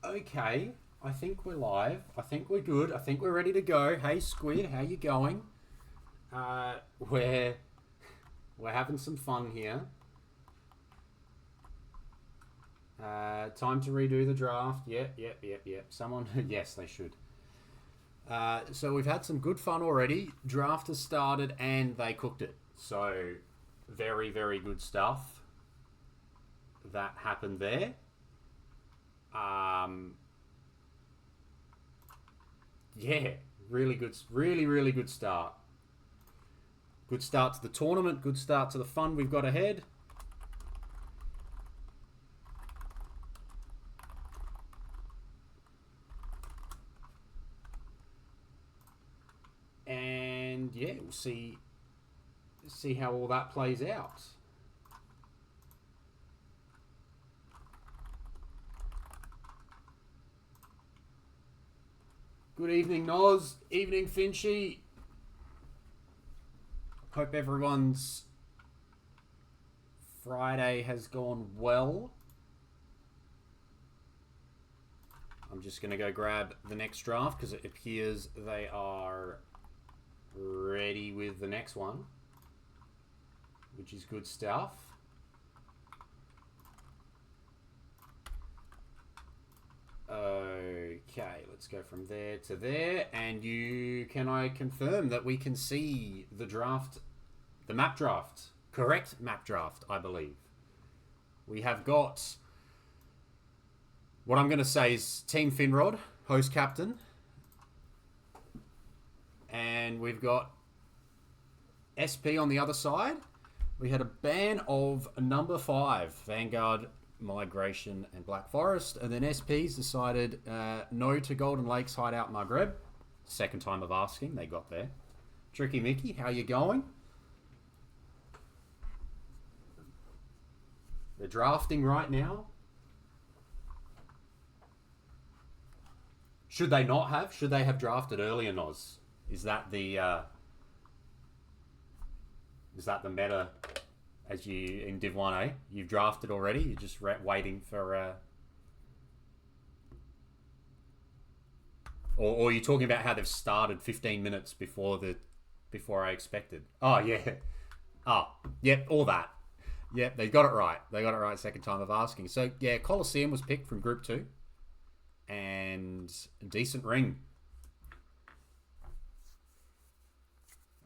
Okay, I think we're live. I think we're good. I think we're ready to go. Hey Squid, how you going? We're having some fun here. Time to redo the draft. Yep. Someone, yes, they should. So we've had some good fun already. Draft has started and they cooked it. So very, very good stuff that happened there. Yeah, really good, really good start. Good start to the tournament, good start to the fun we've got ahead. And yeah, we'll see how all that plays out. Good evening, Noz. Evening, Finchy. Hope everyone's Friday has gone well. I'm just going to go grab the next draft because it appears they are ready with the next one, which is good stuff. Okay, let's go from there to there. And can I confirm that we can see the draft, the map draft, correct map draft, I believe. We have got, what I'm going to say is Team Finrod, host captain. And we've got SP on the other side. We had a ban of number 5, Vanguard, Migration, and Black Forest. And then SP's decided no to Golden Lakes Hideout Maghreb. Second time of asking, they got there. Tricky Mickey, how you going? They're drafting right now. Should they not have? Should they have drafted earlier, Noz? Is that the meta as you in Div2, you've drafted already? You're just waiting for or you're talking about how they've started 15 minutes before I expected. Oh yeah. Oh, yep, all that. Yep, they got it right. They got it right second time of asking. So yeah, Colosseum was picked from Group 2. And a decent ring.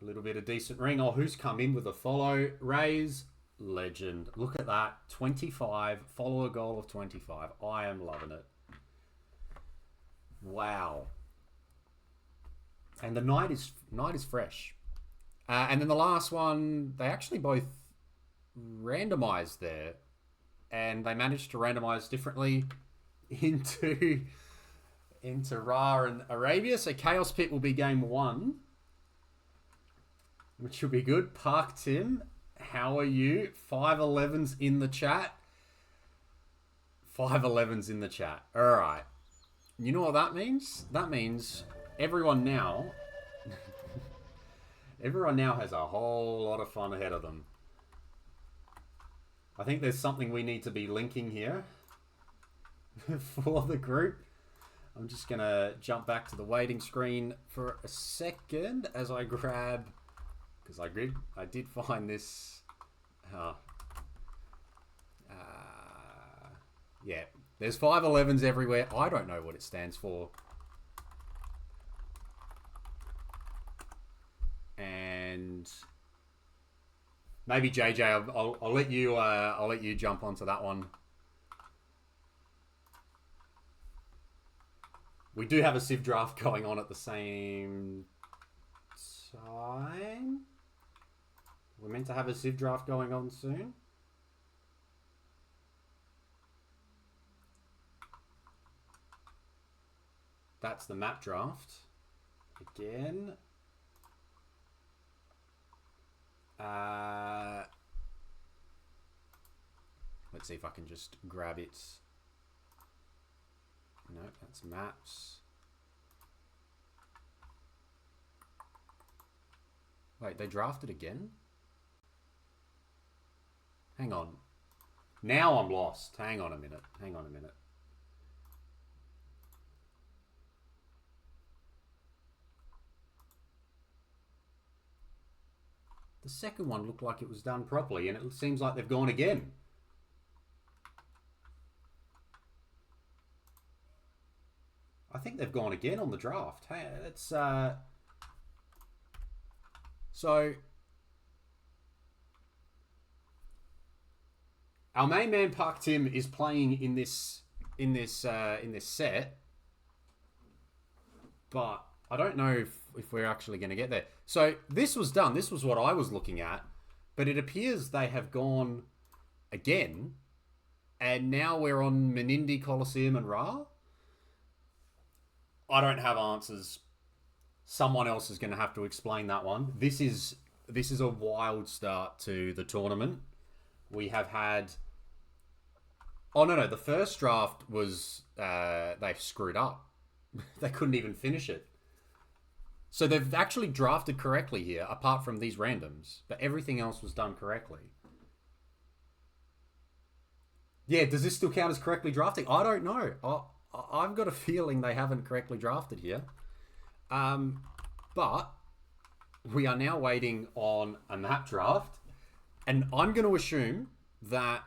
A little bit of decent ring. Oh, who's come in with a follow? Ray's legend. Look at that. 25. Follow a goal of 25. I am loving it. Wow. And the night is fresh. And then the last one, they actually both randomized there. And they managed to randomize differently into Ra and Arabia. So Chaos Pit will be game 1, which will be good. Park Tim, how are you? 511's in the chat. 511's in the chat. All right. You know what that means? That means everyone now has a whole lot of fun ahead of them. I think there's something we need to be linking here for the group. I'm just going to jump back to the waiting screen for a second as I grab, because I did find this. Yeah, there's 511s everywhere. I don't know what it stands for. And maybe JJ, I'll let you jump onto that one. We do have a Civ draft going on at the same time. We're meant to have a Civ draft going on soon. That's the map draft. Again. Let's see if I can just grab it. No, that's maps. Wait, they drafted again? Hang on. Now I'm lost. Hang on a minute. The second one looked like it was done properly, and it seems like they've gone again. I think they've gone again on the draft. Hey, it's so our main man Park Tim is playing in this set, but I don't know if we're actually going to get there. So this was done. This was what I was looking at, but it appears they have gone again, and now we're on Menindi, Colosseum, and Ra. I don't have answers. Someone else is going to have to explain that one. This is a wild start to the tournament. We have had... Oh, no. The first draft was... they screwed up. They couldn't even finish it. So they've actually drafted correctly here, apart from these randoms. But everything else was done correctly. Yeah, does this still count as correctly drafting? I don't know. I've got a feeling they haven't correctly drafted here. But we are now waiting on a map draft. And I'm going to assume that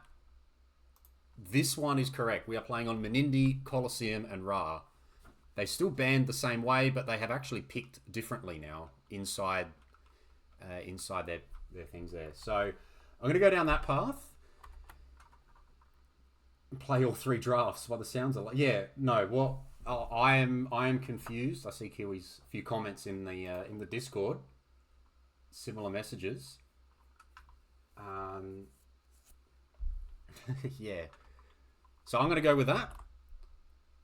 this one is correct. We are playing on Menindi, Colosseum, and Ra. They still banned the same way, but they have actually picked differently now inside their things there. So I'm going to go down that path. Play all three drafts by the sounds of it. Yeah, no. Well, I am confused. I see Kiwi's few comments in the Discord. Similar messages. Yeah. So I'm going to go with that.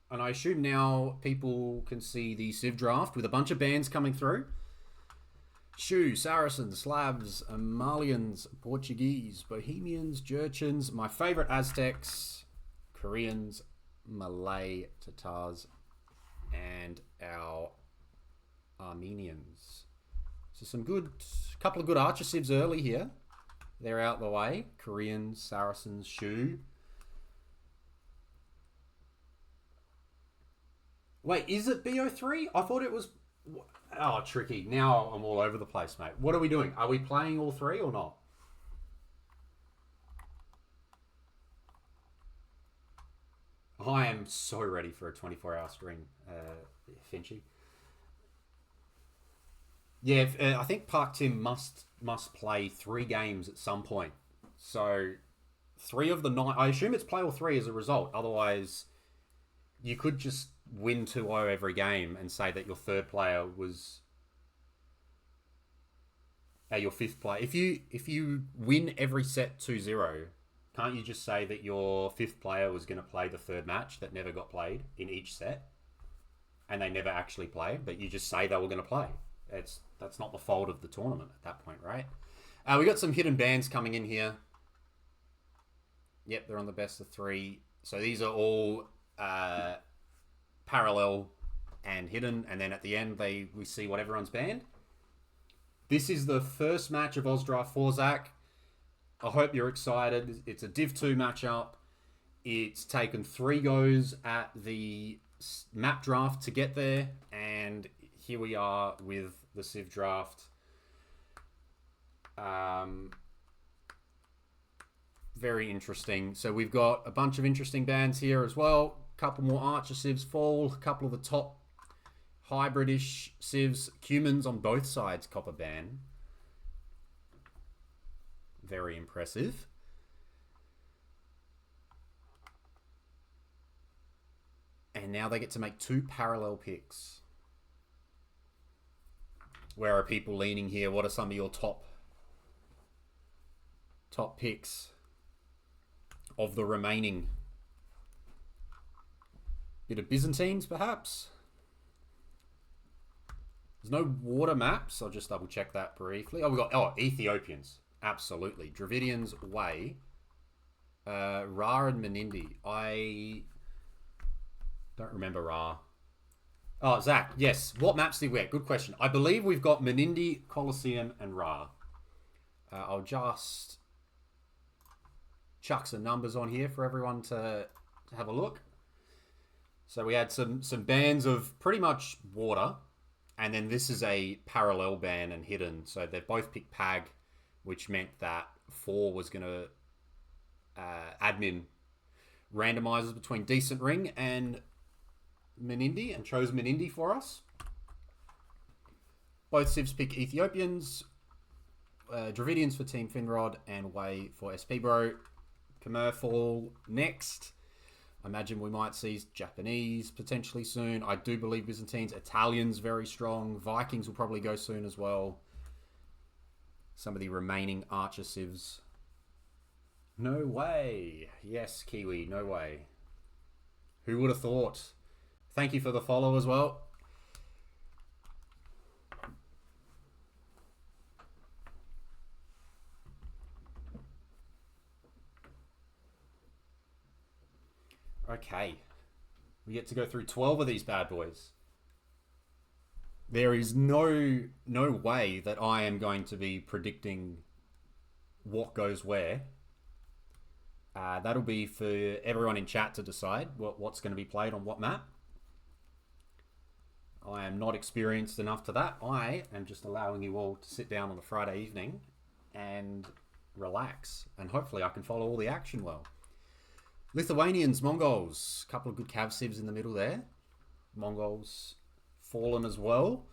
And I assume now people can see the Civ draft with a bunch of bands coming through. Shu, Saracens, Slavs, Malians, Portuguese, Bohemians, Jurchens, my favorite Aztecs, Koreans, Malay, Tatars, and our Armenians. So couple of good Archer Civs early here. They're out the way. Koreans, Saracens, Shu. Wait, is it BO3? I thought it was... Oh, tricky. Now I'm all over the place, mate. What are we doing? Are we playing all three or not? I am so ready for a 24-hour stream, Finchy. Yeah, I think Park Tim must play 3 games at some point. So 3 of the 9... I assume it's play all 3 as a result. Otherwise, you could just win 2-0 every game and say that your third player was... your fifth player. If you win every set 2-0, can't you just say that your fifth player was going to play the third match that never got played in each set? And they never actually play, but you just say they were going to play. That's not the fault of the tournament at that point, right? We got some hidden bands coming in here. Yep, they're on the best of 3. So these are all parallel and hidden, and then at the end we see what everyone's banned. This is the first match of AusDraft4, Zach. I hope you're excited. It's a Div2 matchup. It's taken 3 goes at the map draft to get there, and here we are with the Civ draft. Very interesting. So we've got a bunch of interesting bands here as well. A couple more Archer Civs fall. A couple of the top hybridish Civs. Cumans on both sides copper ban. Very impressive. And now they get to make 2 parallel picks. Where are people leaning here? What are some of your top picks of the remaining? Bit of Byzantines, perhaps? There's no water maps. I'll just double check that briefly. Oh, we got Ethiopians. Absolutely. Dravidians, Way. Ra and Menindi. I don't remember Ra. Oh, Zach, yes. What maps did we get? Good question. I believe we've got Menindi, Colosseum, and Ra. I'll just chuck some numbers on here for everyone to have a look. So we had some bans of pretty much water, and then this is a parallel ban and hidden. So they've both picked Pag which meant that 4 was going to admin randomizers between Decent Ring and Menindi, and chose Menindi for us. Both civs pick Ethiopians, Dravidians for Team Finrod, and Way for SP Bro. Commerfall next. I imagine we might see Japanese potentially soon. I do believe Byzantines. Italians very strong. Vikings will probably go soon as well. Some of the remaining Archer civs. No way. Yes, Kiwi, no way. Who would have thought? Thank you for the follow as well. Okay. We get to go through 12 of these bad boys. There is no way that I am going to be predicting what goes where. That'll be for everyone in chat to decide what's going to be played on what map. I am not experienced enough to that. I am just allowing you all to sit down on a Friday evening and relax. And hopefully I can follow all the action well. Lithuanians, Mongols. A couple of good cav civs in the middle there. Mongols fallen as well.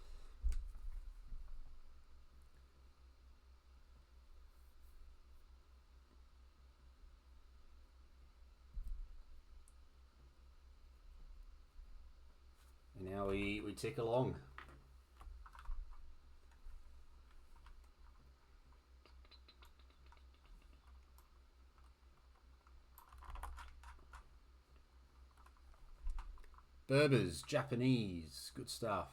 And now we tick along. Berbers, Japanese, good stuff.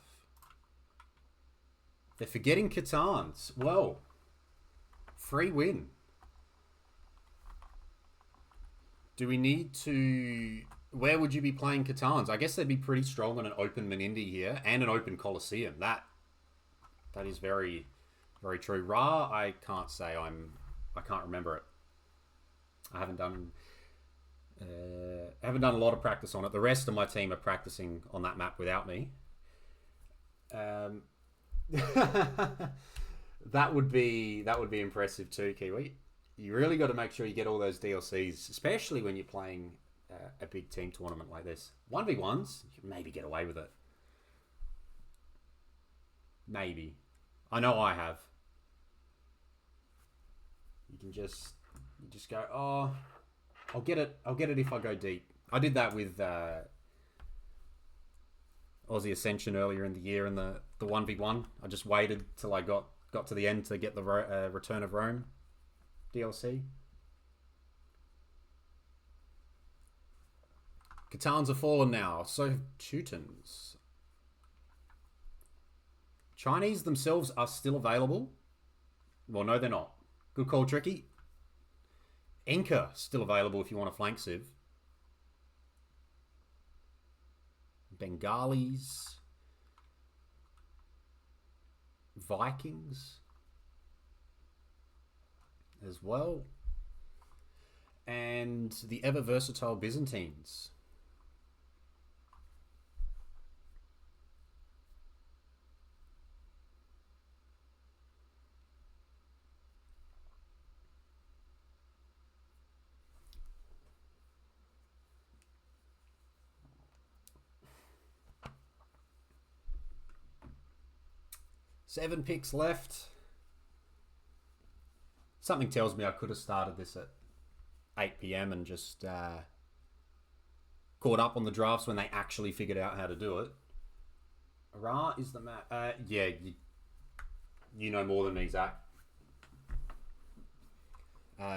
They're forgetting Catans. Well, free win. Do we need to... Where would you be playing Catans? I guess they'd be pretty strong on an open Menindi here and an open Colosseum. That is very, very true. Ra, I can't say. I can't remember it. I haven't done a lot of practice on it. The rest of my team are practicing on that map without me. That would be impressive too, Kiwi. You really got to make sure you get all those DLCs, especially when you're playing a big team tournament like this. 1v1s, you can maybe get away with it. Maybe. I know I have. You can just go, oh, I'll get it if I go deep. I did that with Aussie Ascension earlier in the year in the 1v1. I just waited till I got to the end to get the Return of Rome DLC. Catans are fallen now. So have Teutons. Chinese themselves are still available. Well, no, they're not. Good call, Tricky. Inca still available if you want a flank civ. Bengalis. Vikings as well. And the ever versatile Byzantines. Seven picks left. Something tells me I could have started this at 8 PM and just caught up on the drafts when they actually figured out how to do it. Ra is the map. Yeah, you know more than me, Zach.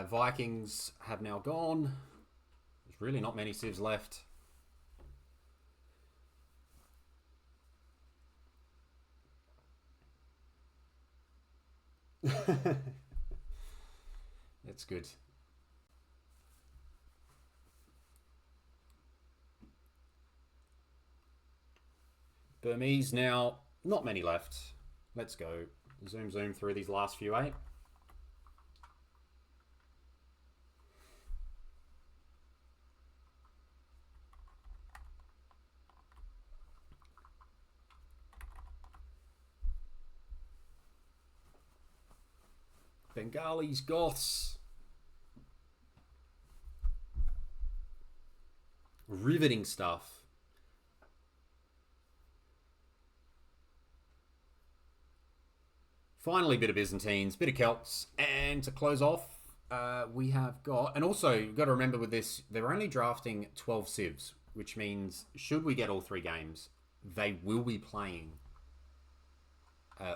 Vikings have now gone. There's really not many civs left. That's good. Burmese now, not many left. Let's go. Zoom through these last few, eh? Bengalis, Goths. Riveting stuff. Finally, a bit of Byzantines, bit of Celts, and to close off, we have got, and also you've got to remember with this, they're only drafting 12 civs, which means should we get all 3 games, they will be playing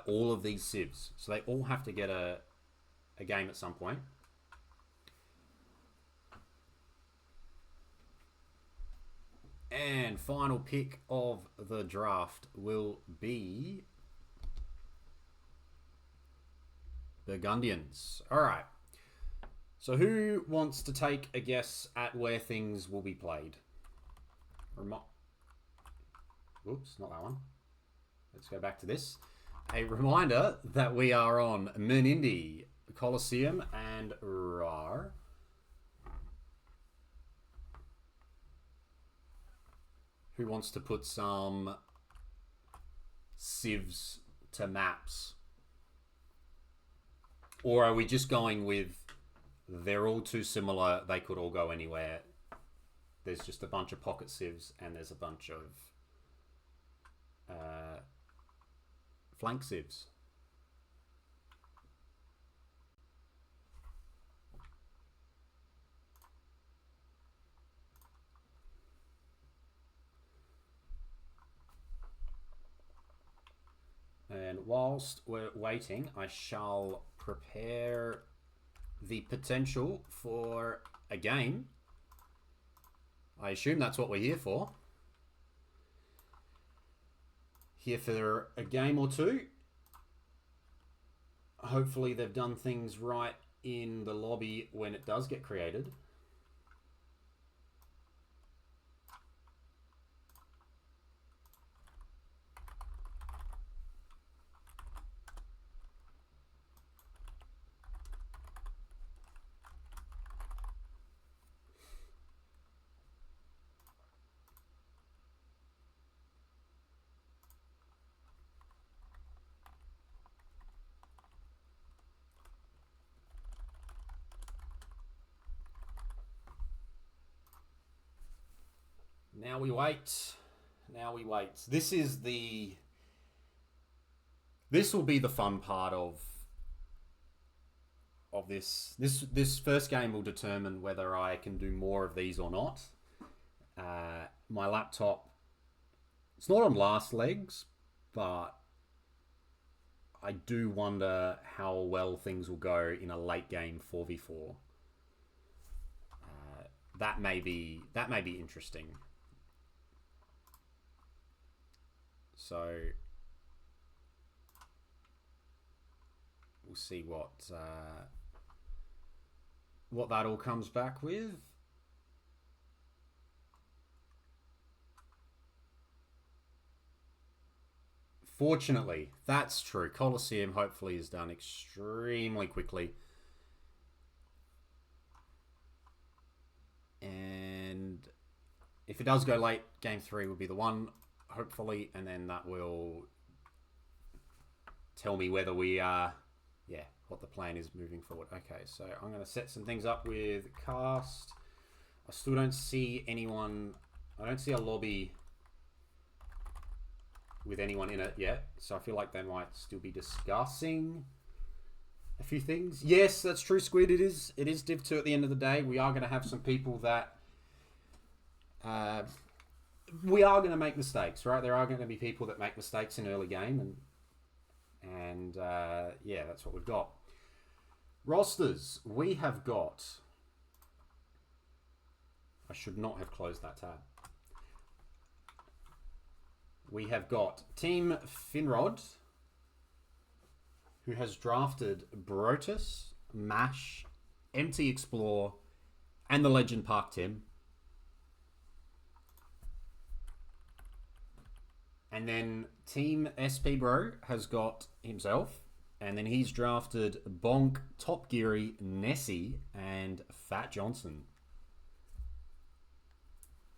all of these civs, so they all have to get a game at some point. And final pick of the draft will be Burgundians. All right. So who wants to take a guess at where things will be played? Oops, not that one. Let's go back to this. A reminder that we are on Menindi, Colosseum, and Rar. Who wants to put some civs to maps? Or are we just going with they're all too similar, they could all go anywhere? There's just a bunch of pocket civs and there's a bunch of flank civs. And whilst we're waiting, I shall prepare the potential for a game. I assume that's what we're here for. Here for a game or two. Hopefully they've done things right in the lobby when it does get created. Now we wait. Now we wait. This will be the fun part of this. This first game will determine whether I can do more of these or not. My laptop, it's not on last legs, but I do wonder how well things will go in a late game 4v4. That may be interesting. So we'll see what that all comes back with. Fortunately, that's true. Colosseum hopefully is done extremely quickly. And if it does go late, game 3 will be the one, hopefully, and then that will tell me whether we are, what the plan is moving forward. Okay, so I'm going to set some things up with cast. I still don't see anyone, I don't see a lobby with anyone in it yet, so I feel like they might still be discussing a few things. Yes, that's true, Squid. It is Div2 at the end of the day. We are going to have some people that we are going to make mistakes, right? There are going to be people that make mistakes in early game, and yeah, that's what we've got. Rosters, we have got, I should not have closed that tab. We have got Team Finrod, who has drafted Brotus, Mash, MT Explore, and the Legend Park Tim. And then Team SP Bro has got himself, and then he's drafted Bonk, Top Geary, Nessie, and Fat Johnson.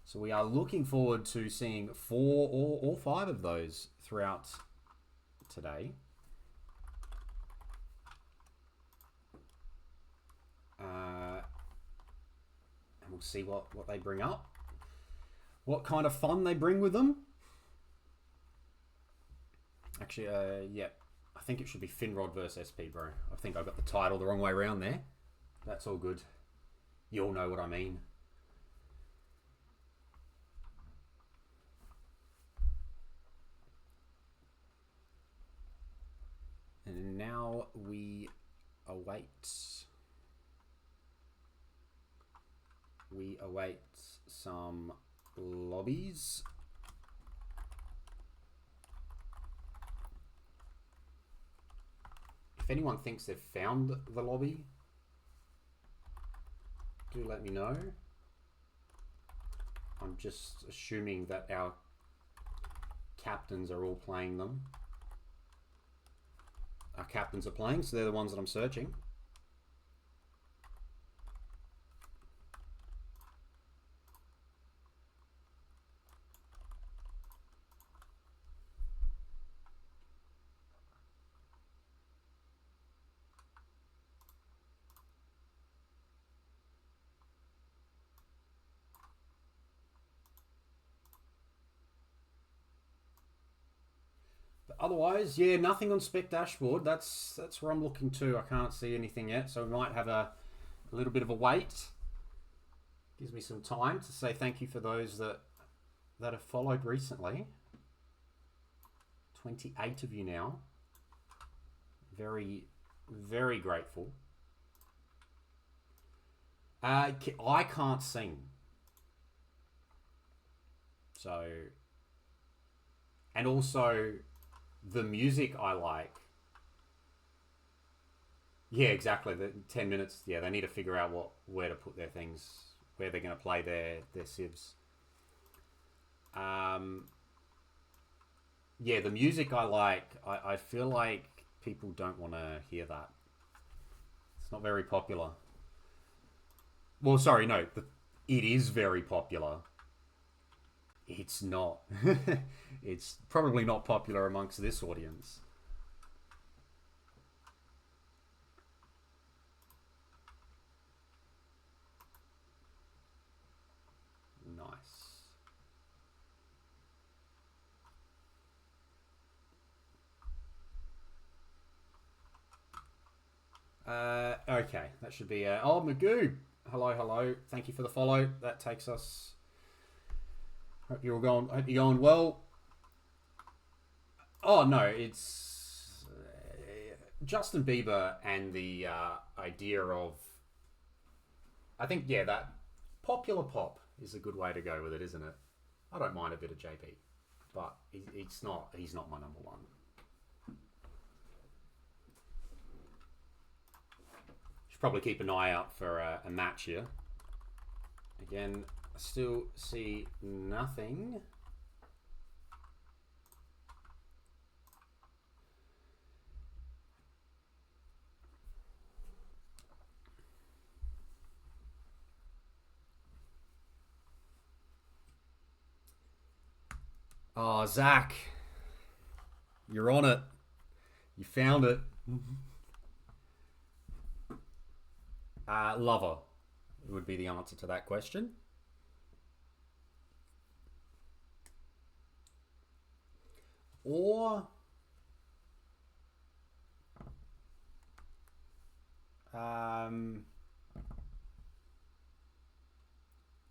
So we are looking forward to seeing 4 or all 5 of those throughout today. see what they bring up. What kind of fun they bring with them. Actually, yeah. I think it should be Finrod versus SP, bro. I think I got the title the wrong way around there. That's all good. You all know what I mean. And now we await. We await some lobbies. If anyone thinks they've found the lobby, do let me know. I'm just assuming that our captains are all playing them. Our captains are playing, so they're the ones that I'm searching. Otherwise, yeah, nothing on spec dashboard. That's where I'm looking to. I can't see anything yet, so we might have a little bit of a wait. Gives me some time to say thank you for those that have followed recently. 28 of you now. Very, very grateful. I can't sing. So, and also the music I like. Yeah, exactly. The 10 minutes. Yeah, they need to figure out where to put their things, where they're going to play their civs. Yeah, the music I like. I feel like people don't want to hear that. It's not very popular. Well, sorry, no. It is very popular. It's not. It's probably not popular amongst this audience. Nice. Okay, that should be... oh, Magoo! Hello. Thank you for the follow. That takes us... Hope you're going well. Oh no, it's Justin Bieber and the idea of. I think that popular pop is a good way to go with it, isn't it? I don't mind a bit of JB, but he's not my number one. Should probably keep an eye out for a match here. Again. I still see nothing. Oh, Zach. You're on it. You found it. Lover would be the answer to that question. Or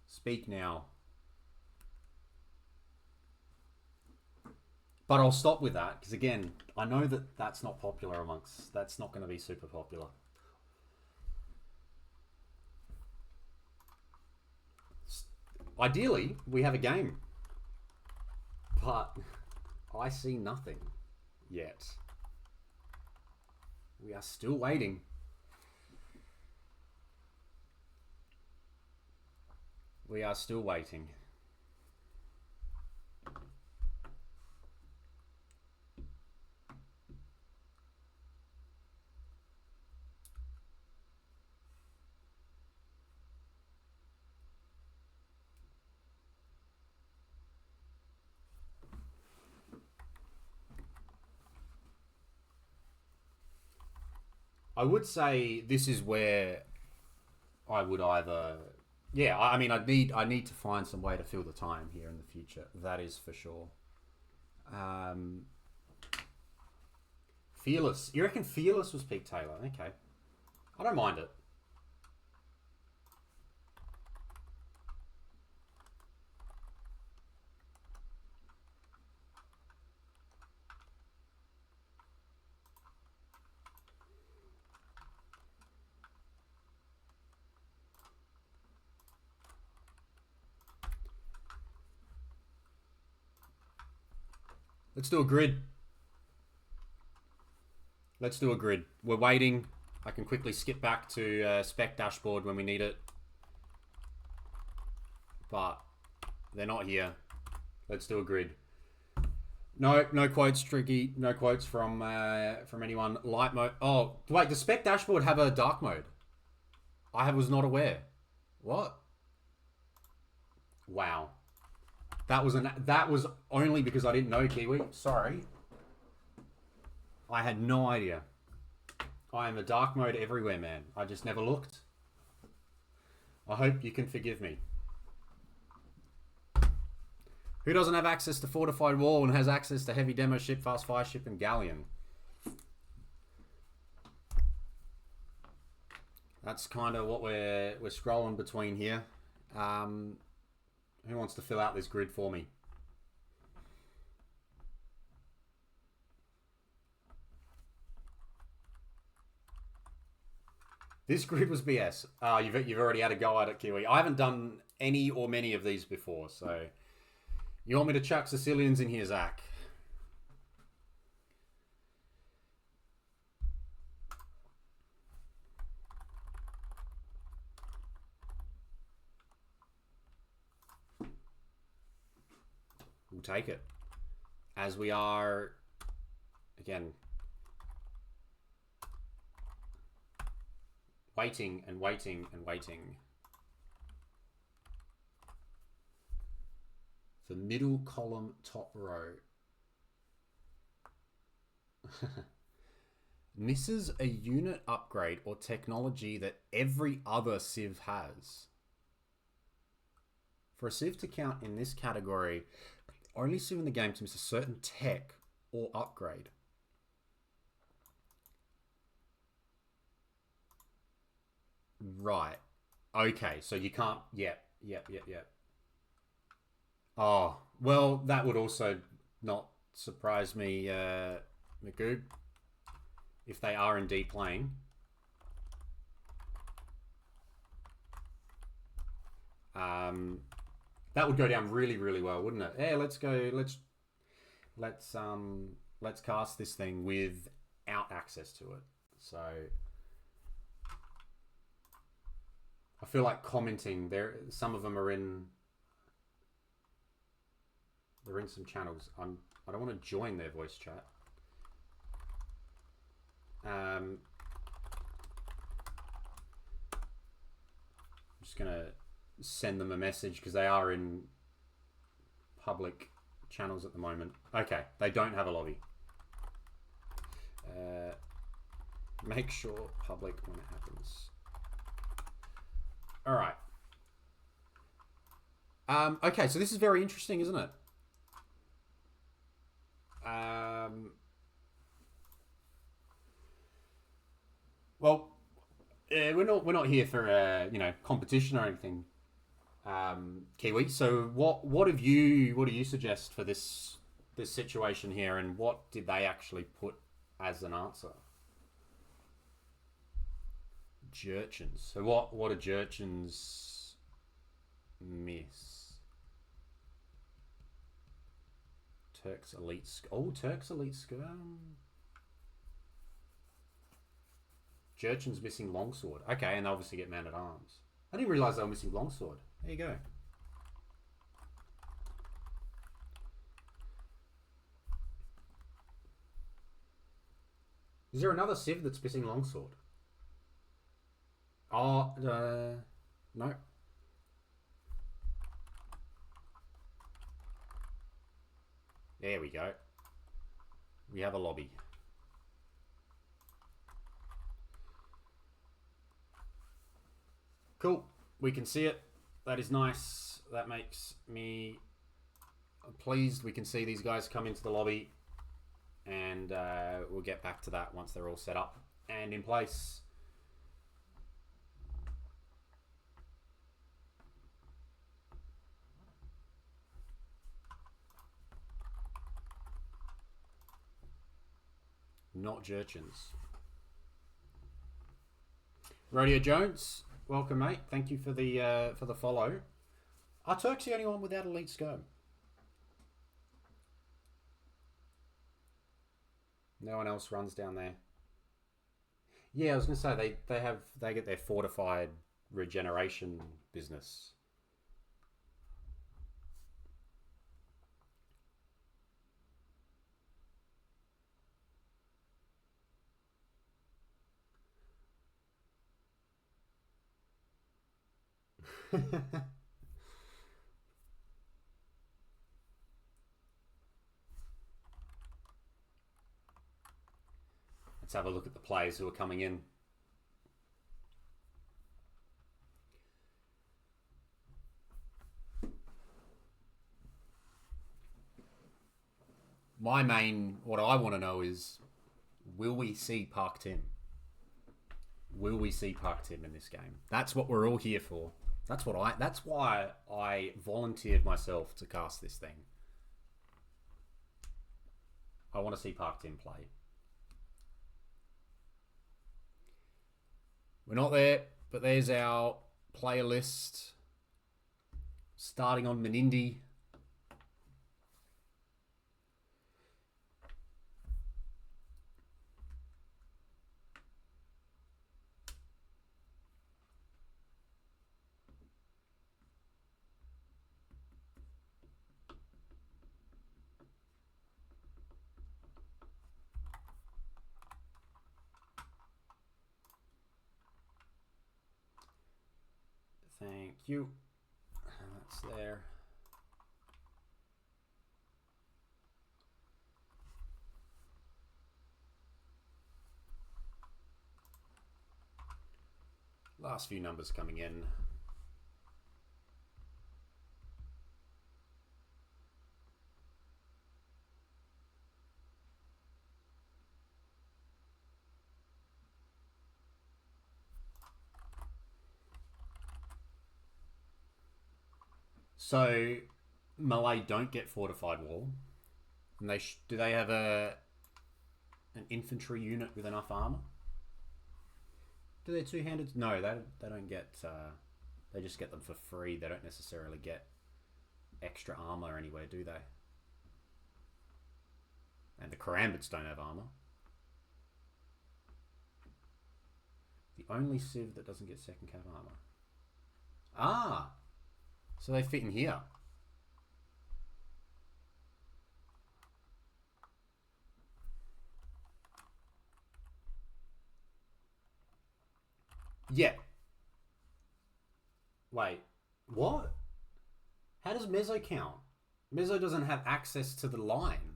Speak Now. But I'll stop with that because again, I know that that's not popular amongst. That's not going to be super popular. Ideally, we have a game, but I see nothing yet. We are still waiting. We are still waiting. I would say this is where I would either Yeah, I mean, I need to find some way to fill the time here in the future. That is for sure. Fearless. You reckon Fearless was Pete Taylor? Okay. I don't mind it. Let's do a grid. Let's do a grid. We're waiting. I can quickly skip back to spec dashboard when we need it. But they're not here. Let's do a grid. No quotes, Tricky. No quotes from anyone. Light mode. Oh, wait. Does spec dashboard have a dark mode? I was not aware. What? Wow. That was only because I didn't know, Kiwi. Sorry. I had no idea. I am a dark mode everywhere, man. I just never looked. I hope you can forgive me. Who doesn't have access to Fortified Wall and has access to Heavy Demo Ship, Fast Fire Ship, and Galleon? That's kind of what we're scrolling between here. Who wants to fill out this grid for me? This grid was BS. You've already had a go at it, Kiwi. I haven't done any or many of these before, so you want me to chuck Sicilians in here, Zach? We'll take it. As we are, again, waiting and waiting and waiting. The middle column, top row. Misses a unit upgrade or technology that every other Civ has. For a Civ to count in this category, only Civ in the game to miss a certain tech or upgrade. Right. Okay, so you can't... Yep. Oh, well, that would also not surprise me, Magoob, if they are indeed playing. That would go down really, really well, wouldn't it? Yeah, let's go. Let's cast this thing without access to it. So I feel like commenting there. Some of them are in. They're in some channels. I don't want to join their voice chat. I'm just gonna send them a message because they are in public channels at the moment. Okay, they don't have a lobby. Make sure public when it happens. All right. Okay, so this is very interesting, isn't it? Well, we're not here for competition or anything, Kiwi. So what do you suggest for this situation here, and what did they actually put as an answer? Jerchins. So what do Jerchins miss? Turks Elite. Turks Elite Skirm. Jerchin's missing Longsword. Okay, and they obviously get Man at Arms. I didn't realise they were missing Longsword. There you go. Is there another Civ that's missing Longsword? Oh, no. There we go. We have a lobby. Cool. We can see it. That is nice. That makes me pleased. We can see these guys come into the lobby, and we'll get back to that once they're all set up and in place. Not Jerchins. Radio Jones, welcome, mate. Thank you for the follow. Are Turks the only one without elite scope? No one else runs down there. Yeah, I was gonna say they get their fortified regeneration business. Let's have a look at the players who are coming in. What I want to know is, will we see Park Tim? Will we see Park Tim in this game? That's what we're all here for. That's why I volunteered myself to cast this thing. I want to see Park Tim play. We're not there, but there's our player list. Starting on Menindi. Thank you. That's there. Last few numbers coming in. So Malay don't get fortified wall, and do they have an infantry unit with enough armor? Do they two-handed? No, they don't get. They just get them for free. They don't necessarily get extra armor anywhere, do they? And the Karambits don't have armor. The only Civ that doesn't get second cav armor. Ah, so they fit in here. Yeah. Wait, what? How does Mezzo count? Mezzo doesn't have access to the line.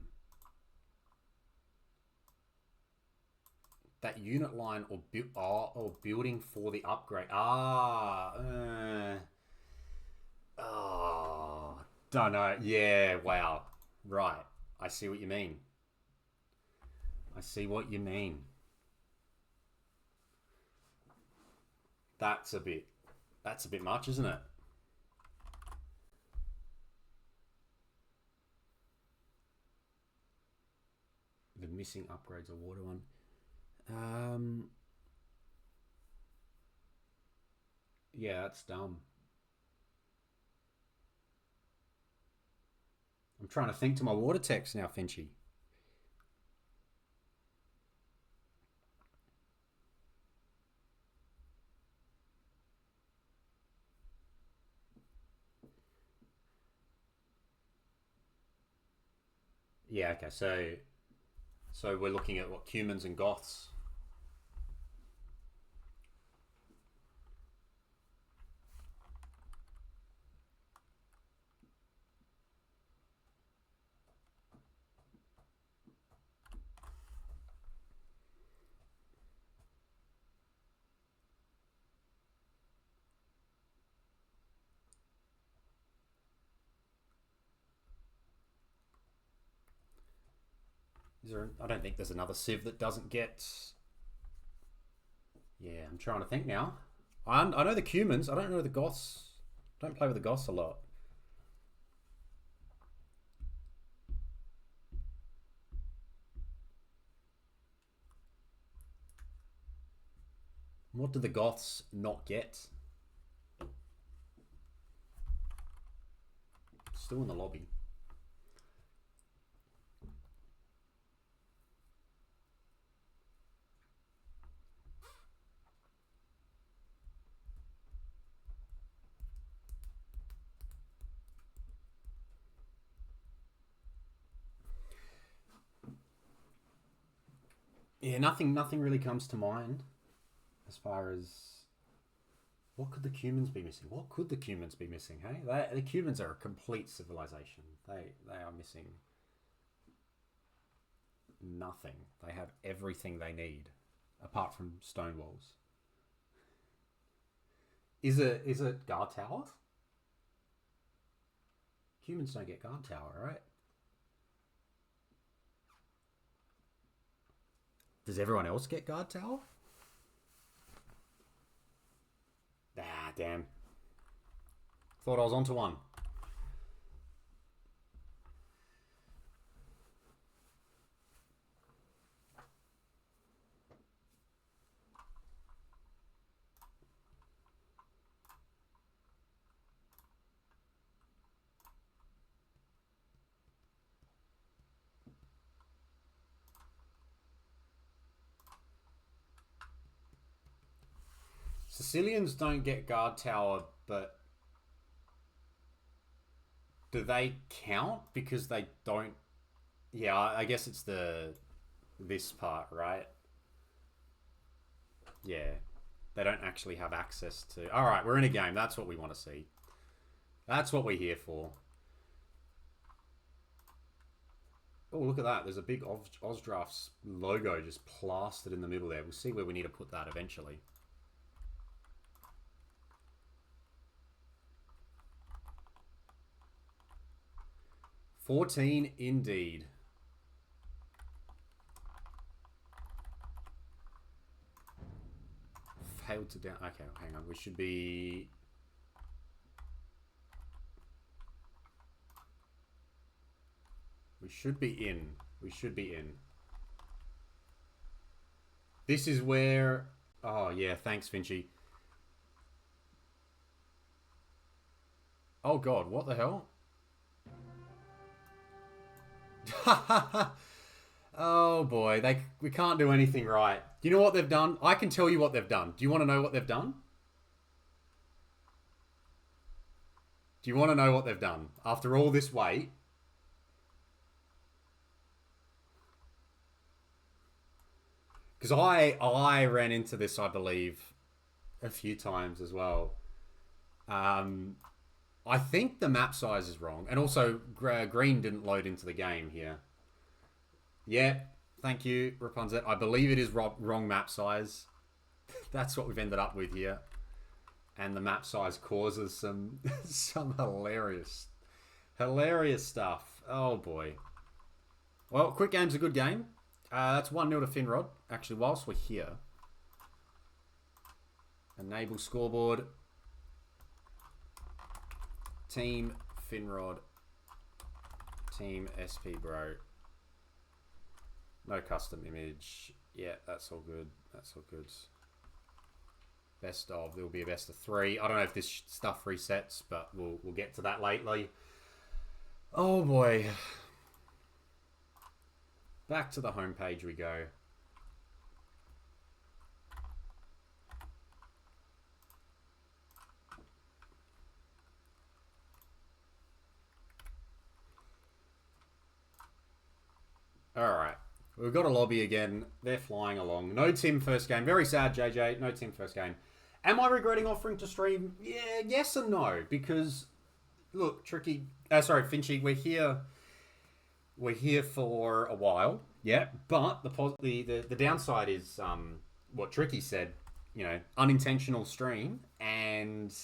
That unit line or building for the upgrade. Don't know. Yeah, wow. Right. I see what you mean. I see what you mean. That's a bit much, isn't it? The missing upgrades, a water one. Yeah, that's dumb. I'm trying to think to my water text now, Finchy. Yeah, okay, so we're looking at what, Cumans and Goths. Is there? I don't think there's another Civ that doesn't get. Yeah, I'm trying to think now. I know the Cumans. I don't know the Goths. Don't play with the Goths a lot. What do the Goths not get? Still in the lobby. Yeah, nothing really comes to mind as far as what could the Cumans be missing? What could the Cumans be missing? Hey, the Cumans are a complete civilization. They are missing nothing. They have everything they need, apart from stone walls. Is it guard tower? Humans don't get guard tower, right? Does everyone else get guard tower? Ah, damn. Thought I was onto one. Sicilians don't get guard tower, but do they count because they don't? Yeah, I guess it's this part, right? Yeah, they don't actually have access to. All right, we're in a game. That's what we want to see. That's what we're here for. Oh, look at that. There's a big AusDraft's logo just plastered in the middle there. We'll see where we need to put that eventually. $14 indeed. Failed to down. Okay, hang on. We should be. We should be in. We should be in. This is where. Oh yeah, thanks, Finchy. Oh god, what the hell? Oh boy, we can't do anything right. Do you know what they've done? I can tell you what they've done. Do you want to know what they've done? Do you want to know what they've done? After all this wait. Because I ran into this, I believe, a few times as well. I think the map size is wrong. And also, green didn't load into the game here. Yeah, thank you, Rapunzel. I believe it is wrong map size. That's what we've ended up with here. And the map size causes some hilarious stuff. Oh, boy. Well, quick game's a good game. That's 1-0 to Finrod. Actually, whilst we're here, enable scoreboard. Team Finrod. Team SP Bro. No custom image. Yeah, that's all good. That's all good. Best of. There will be a best of 3. I don't know if this stuff resets, but we'll get to that lately. Oh boy. Back to the homepage we go. Alright. We've got a lobby again. They're flying along. No Tim first game. Very sad, JJ. No Tim first game. Am I regretting offering to stream? Yeah, yes and no. Because, look, Tricky... Finchy, we're here... We're here for a while. Yeah. But the downside is what Tricky said. You know, unintentional stream. And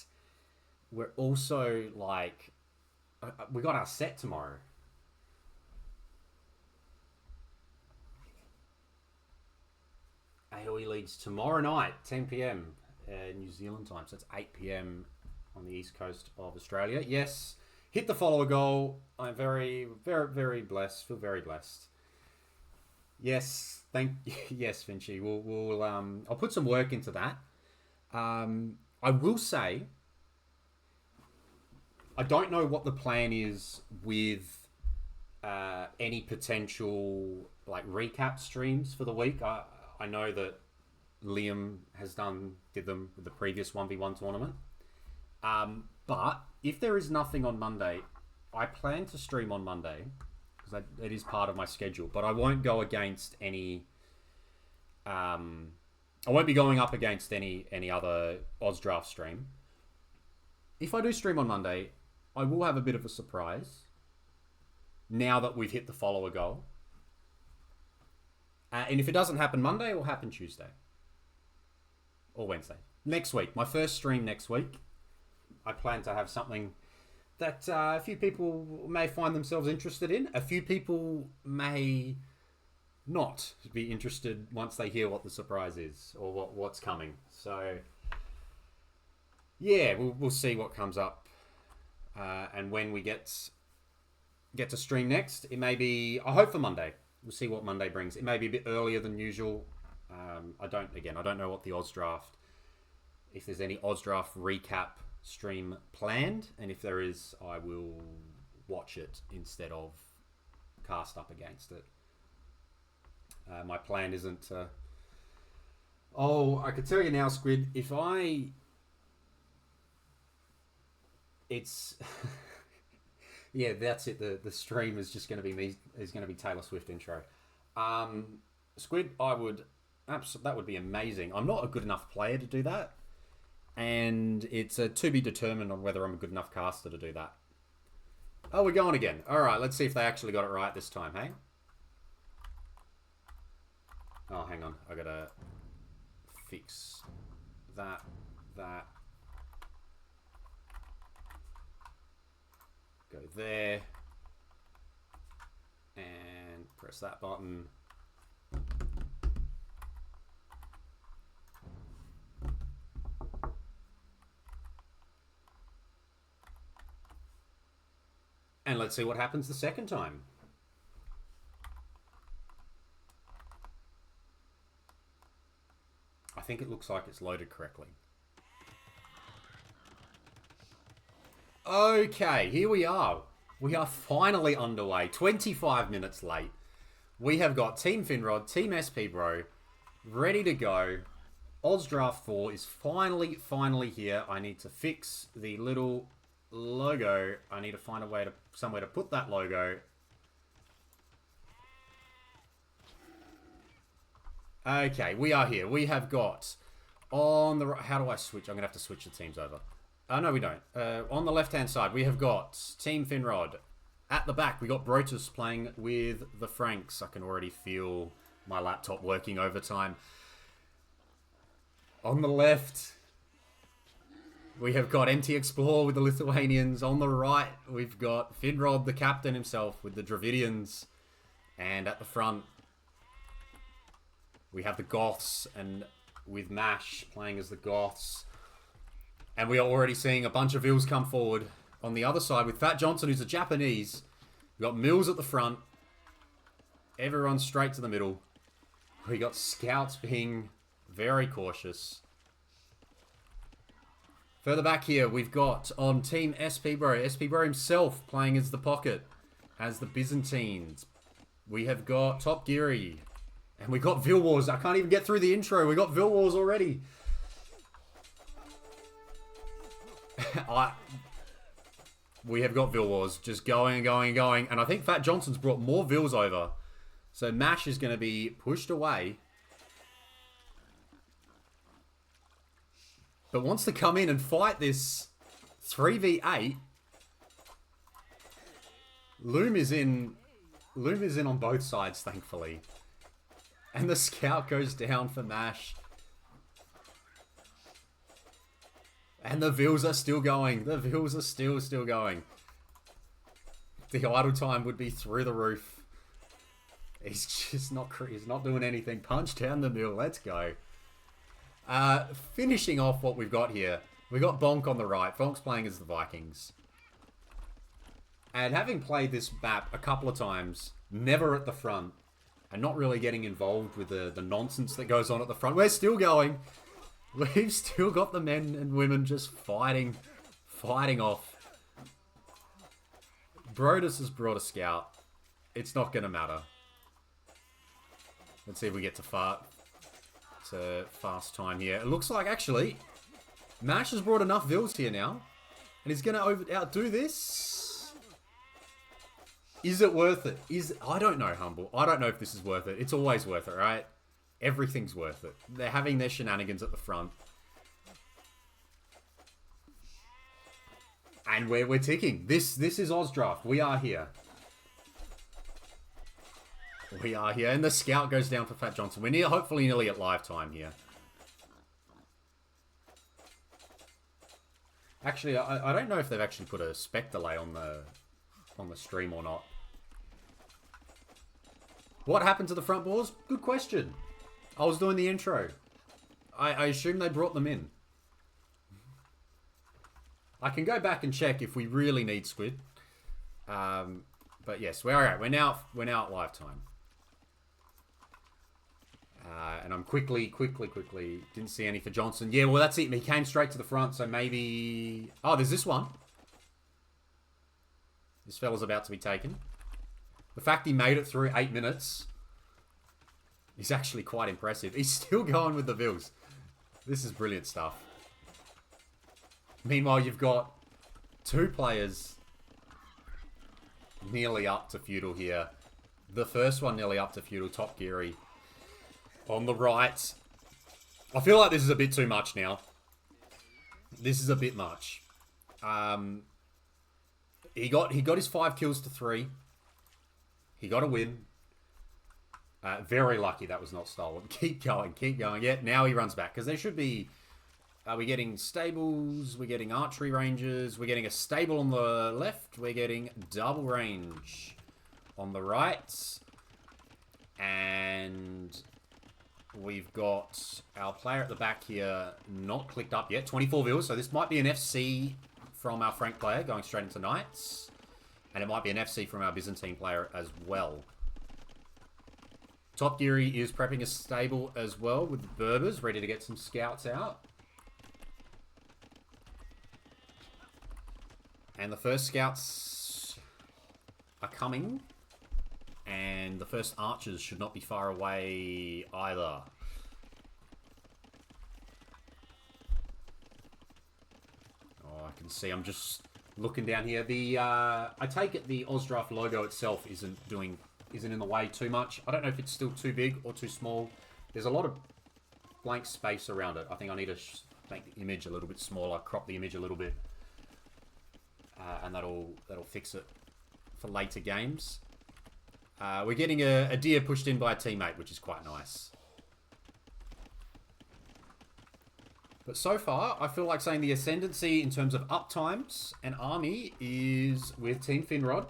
we're also, like... We got our set tomorrow. AoE Leagues tomorrow night, 10 p.m. New Zealand time. So it's 8 p.m. on the east coast of Australia. Yes, hit the follower goal. I'm very, very, very blessed. Feel very blessed. Yes, yes, Vinci. We'll I'll put some work into that. I will say, I don't know what the plan is with any potential like recap streams for the week. I know that Liam did them with the previous 1v1 tournament. But if there is nothing on Monday, I plan to stream on Monday because it is part of my schedule. But I won't go against any. I won't be going up against any other AusDraft stream. If I do stream on Monday, I will have a bit of a surprise. Now that we've hit the follower goal, and if it doesn't happen Monday, it will happen Tuesday or Wednesday next week. My first stream next week. I plan to have something that a few people may find themselves interested in. A few people may not be interested once they hear what the surprise is or what's coming. So, yeah, we'll see what comes up. And when we get to stream next, it may be, I hope for Monday. We'll see what Monday brings. It may be a bit earlier than usual. I don't know what the AusDraft, if there's any AusDraft recap stream planned, and if there is, I will watch it instead of cast up against it. My plan isn't to... Oh, I could tell you now, Squid, it's... yeah, that's it. The stream is just going to be me. Is going to be Taylor Swift intro. Squid, that would be amazing. I'm not a good enough player to do that. And it's to be determined on whether I'm a good enough caster to do that. Oh, we're going again. All right, let's see if they actually got it right this time, hey? Oh, hang on. I got to fix that. Go there. And press that button. And let's see what happens the second time. I think it looks like it's loaded correctly. Okay, here we are. We are finally underway. 25 minutes late. We have got Team Finrod, Team SP Bro, ready to go. AusDraft4 is finally here. I need to fix the little logo. I need to find somewhere to put that logo. Okay, we are here. We have got on the right. How do I switch? I'm gonna have to switch the teams over. Oh no, we don't. On the left-hand side, we have got Team Finrod. At the back, we got Brotus playing with the Franks. I can already feel my laptop working overtime. On the left, we have got MT Explore with the Lithuanians. On the right, we've got Finrod, the captain himself, with the Dravidians. And at the front, we have the Goths, and with Mash playing as the Goths. And we are already seeing a bunch of Vils come forward. On the other side, with Fat Johnson, who's a Japanese. We've got Mills at the front. Everyone straight to the middle. We got Scouts being very cautious. Further back here, we've got on Team SP Bro himself playing as the Pocket, as the Byzantines. We have got Top Geary. And we got Vil Wars. I can't even get through the intro. We got Vil Wars already. We have got Vil Wars just going and going and going. And I think Fat Johnson's brought more Vils over. So Mash is going to be pushed away. But wants to come in and fight this 3v8. Loom is in on both sides, thankfully. And the Scout goes down for Mash. And the Vils are still going. The Vils are still going. The idle time would be through the roof. He's just not. He's not doing anything. Punch down the middle. Let's go. Finishing off what we've got here. We got Bonk on the right. Bonk's playing as the Vikings. And having played this map a couple of times, never at the front, and not really getting involved with the nonsense that goes on at the front, we're still going. We've still got the men and women just fighting off. Brodus has brought a scout. It's not going to matter. Let's see if we get to fast time here. It looks like, actually, Mash has brought enough vills here now. And he's going to outdo this. Is it worth it? I don't know, Humble. I don't know if this is worth it. It's always worth it, right? Everything's worth it. They're having their shenanigans at the front. And we're ticking. This is AusDraft. We are here. We are here. And the scout goes down for Fat Johnson. We're hopefully nearly at live time here. Actually, I don't know if they've actually put a spec delay on the stream or not. What happened to the front balls? Good question. I was doing the intro. I assume they brought them in. I can go back and check if we really need squid. But yes, we're alright. We're now at live time. And I'm quickly didn't see any for Johnson. Yeah, well that's it. He came straight to the front, so maybe. Oh, there's this one. This fella's about to be taken. The fact he made it through 8 minutes is actually quite impressive. He's still going with the vills. This is brilliant stuff. Meanwhile, you've got 2 players nearly up to feudal here. The first one nearly up to feudal, Top Geary. On the right. I feel like this is a bit too much now. This is a bit much. He got his 5 kills to 3. He got a win. Very lucky that was not stolen. Keep going. Yeah, now he runs back. Because there should be... we're getting stables. We're getting archery ranges. We're getting a stable on the left. We're getting double range on the right. And we've got our player at the back here not clicked up yet. 24 vills. So this might be an FC from our Frank player going straight into Knights. And it might be an FC from our Byzantine player as well. Top Geary is prepping a stable as well with the Berbers, ready to get some scouts out. And the first scouts are coming. And the first archers should not be far away either. Oh, I can see. I'm just looking down here. I take it the AusDraft logo itself isn't in the way too much. I don't know if it's still too big or too small. There's a lot of blank space around it. I think I need to make the image a little bit smaller, crop the image a little bit. And that'll fix it for later games. We're getting a deer pushed in by a teammate, which is quite nice. But so far, I feel like saying the ascendancy in terms of uptimes and army is with Team Finrod.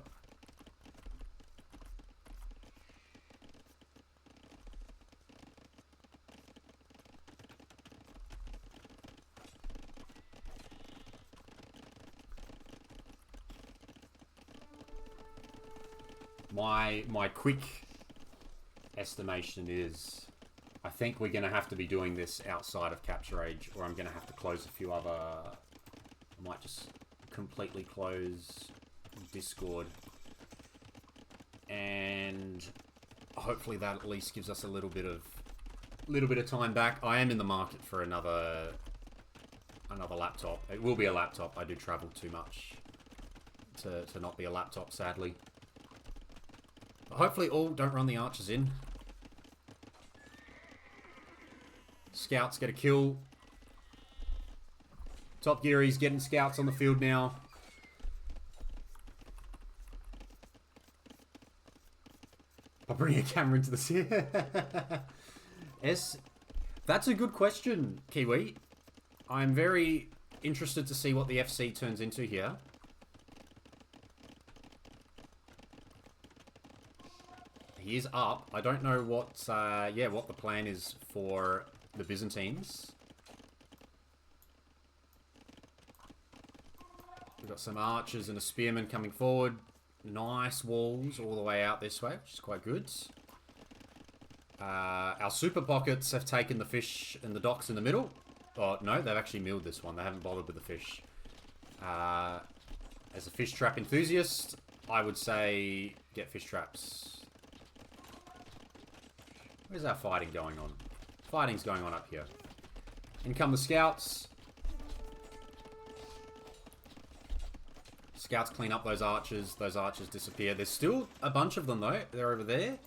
My quick estimation is I think we're going to have to be doing this outside of Capture Age, or I'm going to have to close a few other... I might just completely close Discord. And hopefully that at least gives us a little bit of time back. I am in the market for another laptop. It will be a laptop. I do travel too much to not be a laptop, sadly. But hopefully all don't run the archers in. Scouts get a kill. Top Geary's getting scouts on the field now. I'll bring a camera into the... That's a good question, Kiwi. I'm very interested to see what the FC turns into here. he is up. I don't know what, what the plan is for the Byzantines. We've got some archers and a spearman coming forward. Nice walls all the way out this way, which is quite good. Our super pockets have taken the fish and the docks in the middle. Oh, no, they've actually milled this one. They haven't bothered with the fish. As a fish trap enthusiast, I would say get fish traps. Where's our fighting going on? Fighting's going on up here. In come the scouts. Scouts clean up those archers. Those archers disappear. There's still a bunch of them, though. They're over there.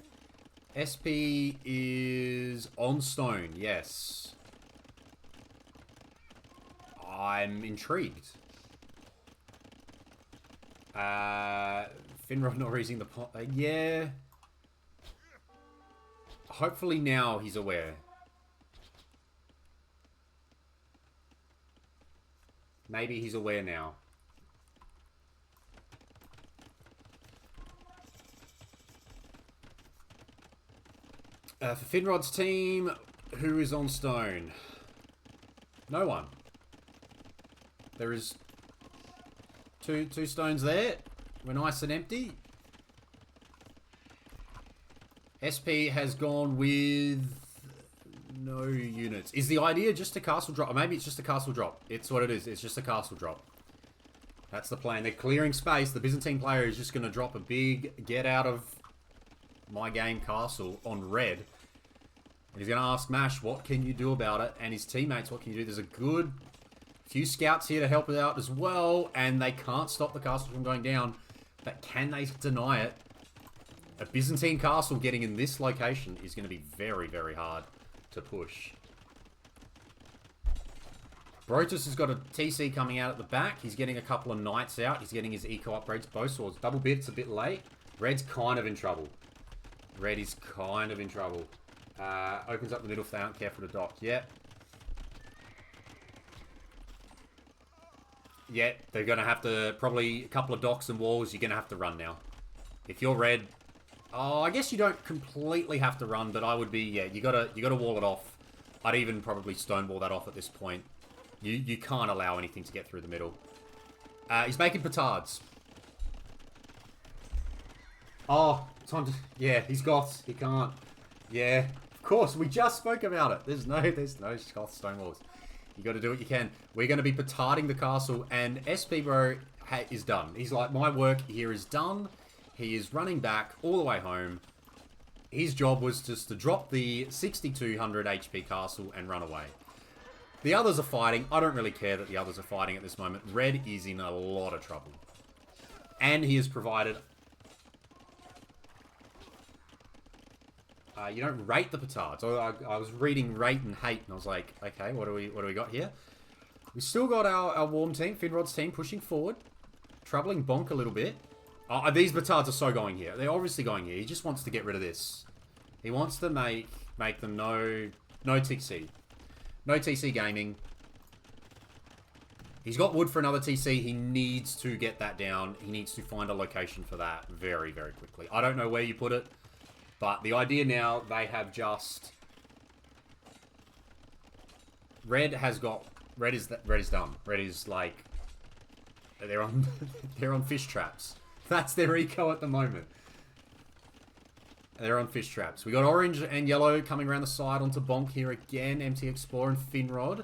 SP is on stone. Yes. I'm intrigued. Finrod not raising the pot. Yeah. Hopefully now he's aware. Maybe he's aware now. For Finrod's team, who is on stone? No one. There is two stones there. We're nice and empty. SP has gone with no units. Is the idea just a castle drop? Or maybe it's just a castle drop. It's what it is. It's just a castle drop. That's the plan. They're clearing space. The Byzantine player is just going to drop a big get out of my game castle on red. And he's going to ask Mash, what can you do about it? And his teammates, what can you do? There's a good few scouts here to help it out as well. And they can't stop the castle from going down. But can they deny it? A Byzantine castle getting in this location is going to be very, very hard to push. Brotus has got a TC coming out at the back. He's getting a couple of knights out. He's getting his eco upgrades. Bow swords. Double bit's a bit late. Red's kind of in trouble. Red is kind of in trouble. Opens up the middle if they aren't careful to dock. Yep. Yep. They're going to have to... Probably a couple of docks and walls. You're going to have to run now. If you're red... Oh, I guess you don't completely have to run, but I would be... Yeah, you gotta wall it off. I'd even probably stonewall that off at this point. You can't allow anything to get through the middle. He's making petards. Oh, time to... Yeah, he's goths. He can't. Yeah, of course. We just spoke about it. There's no goth stonewalls. You got to do what you can. We're going to be petarding the castle, and SP Bro is done. He's like, my work here is done. He is running back all the way home. His job was just to drop the 6200 HP castle and run away. The others are fighting. I don't really care that the others are fighting at this moment. Red is in a lot of trouble. And he has provided... you don't rate the petards. I was reading rate and hate, and I was like, okay, what do we got here? We still got our warm team, Finrod's team, pushing forward. Troubling Bonk a little bit. These petards are so going here. They're obviously going here. He just wants to get rid of this. He wants to make them no TC. No TC gaming. He's got wood for another TC. He needs to get that down. He needs to find a location for that very, very quickly. I don't know where you put it, but the idea now, they have just... Red is done. Red is like... They're on fish traps. That's their eco at the moment. They're on fish traps. We got orange and yellow coming around the side onto Bonk here again. MT Explorer and Finrod.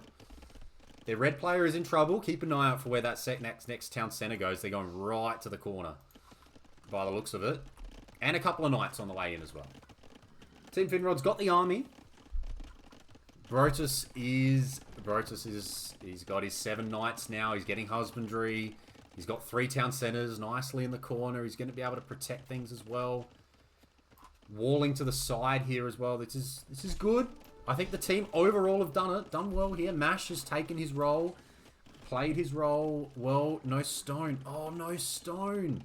Their red player is in trouble. Keep an eye out for where that next town center goes. They're going right to the corner by the looks of it. And a couple of knights on the way in as well. Team Finrod's got the army. Brotus is... He's got his 7 knights now. He's getting husbandry. He's got 3 town centers nicely in the corner. He's going to be able to protect things as well. Walling to the side here as well. This is good. I think the team overall have done well here. Mash has taken his role. Played his role well. No stone. Oh, no stone.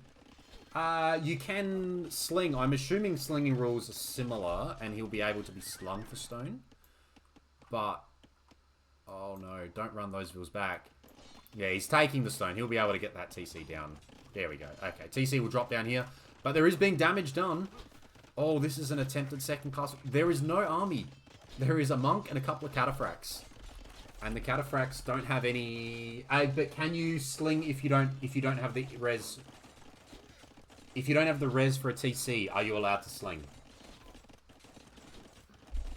You can sling. I'm assuming slinging rules are similar, and he'll be able to be slung for stone. But... Oh no, don't run those vills back. Yeah, he's taking the stone. He'll be able to get that TC down. There we go. Okay, TC will drop down here. But there is being damage done Oh, this is an attempted second class. There is no army. There is a monk and a couple of cataphracts. And the cataphracts don't have any... but can you sling if you don't have the res... If you don't have the res for a TC, are you allowed to sling?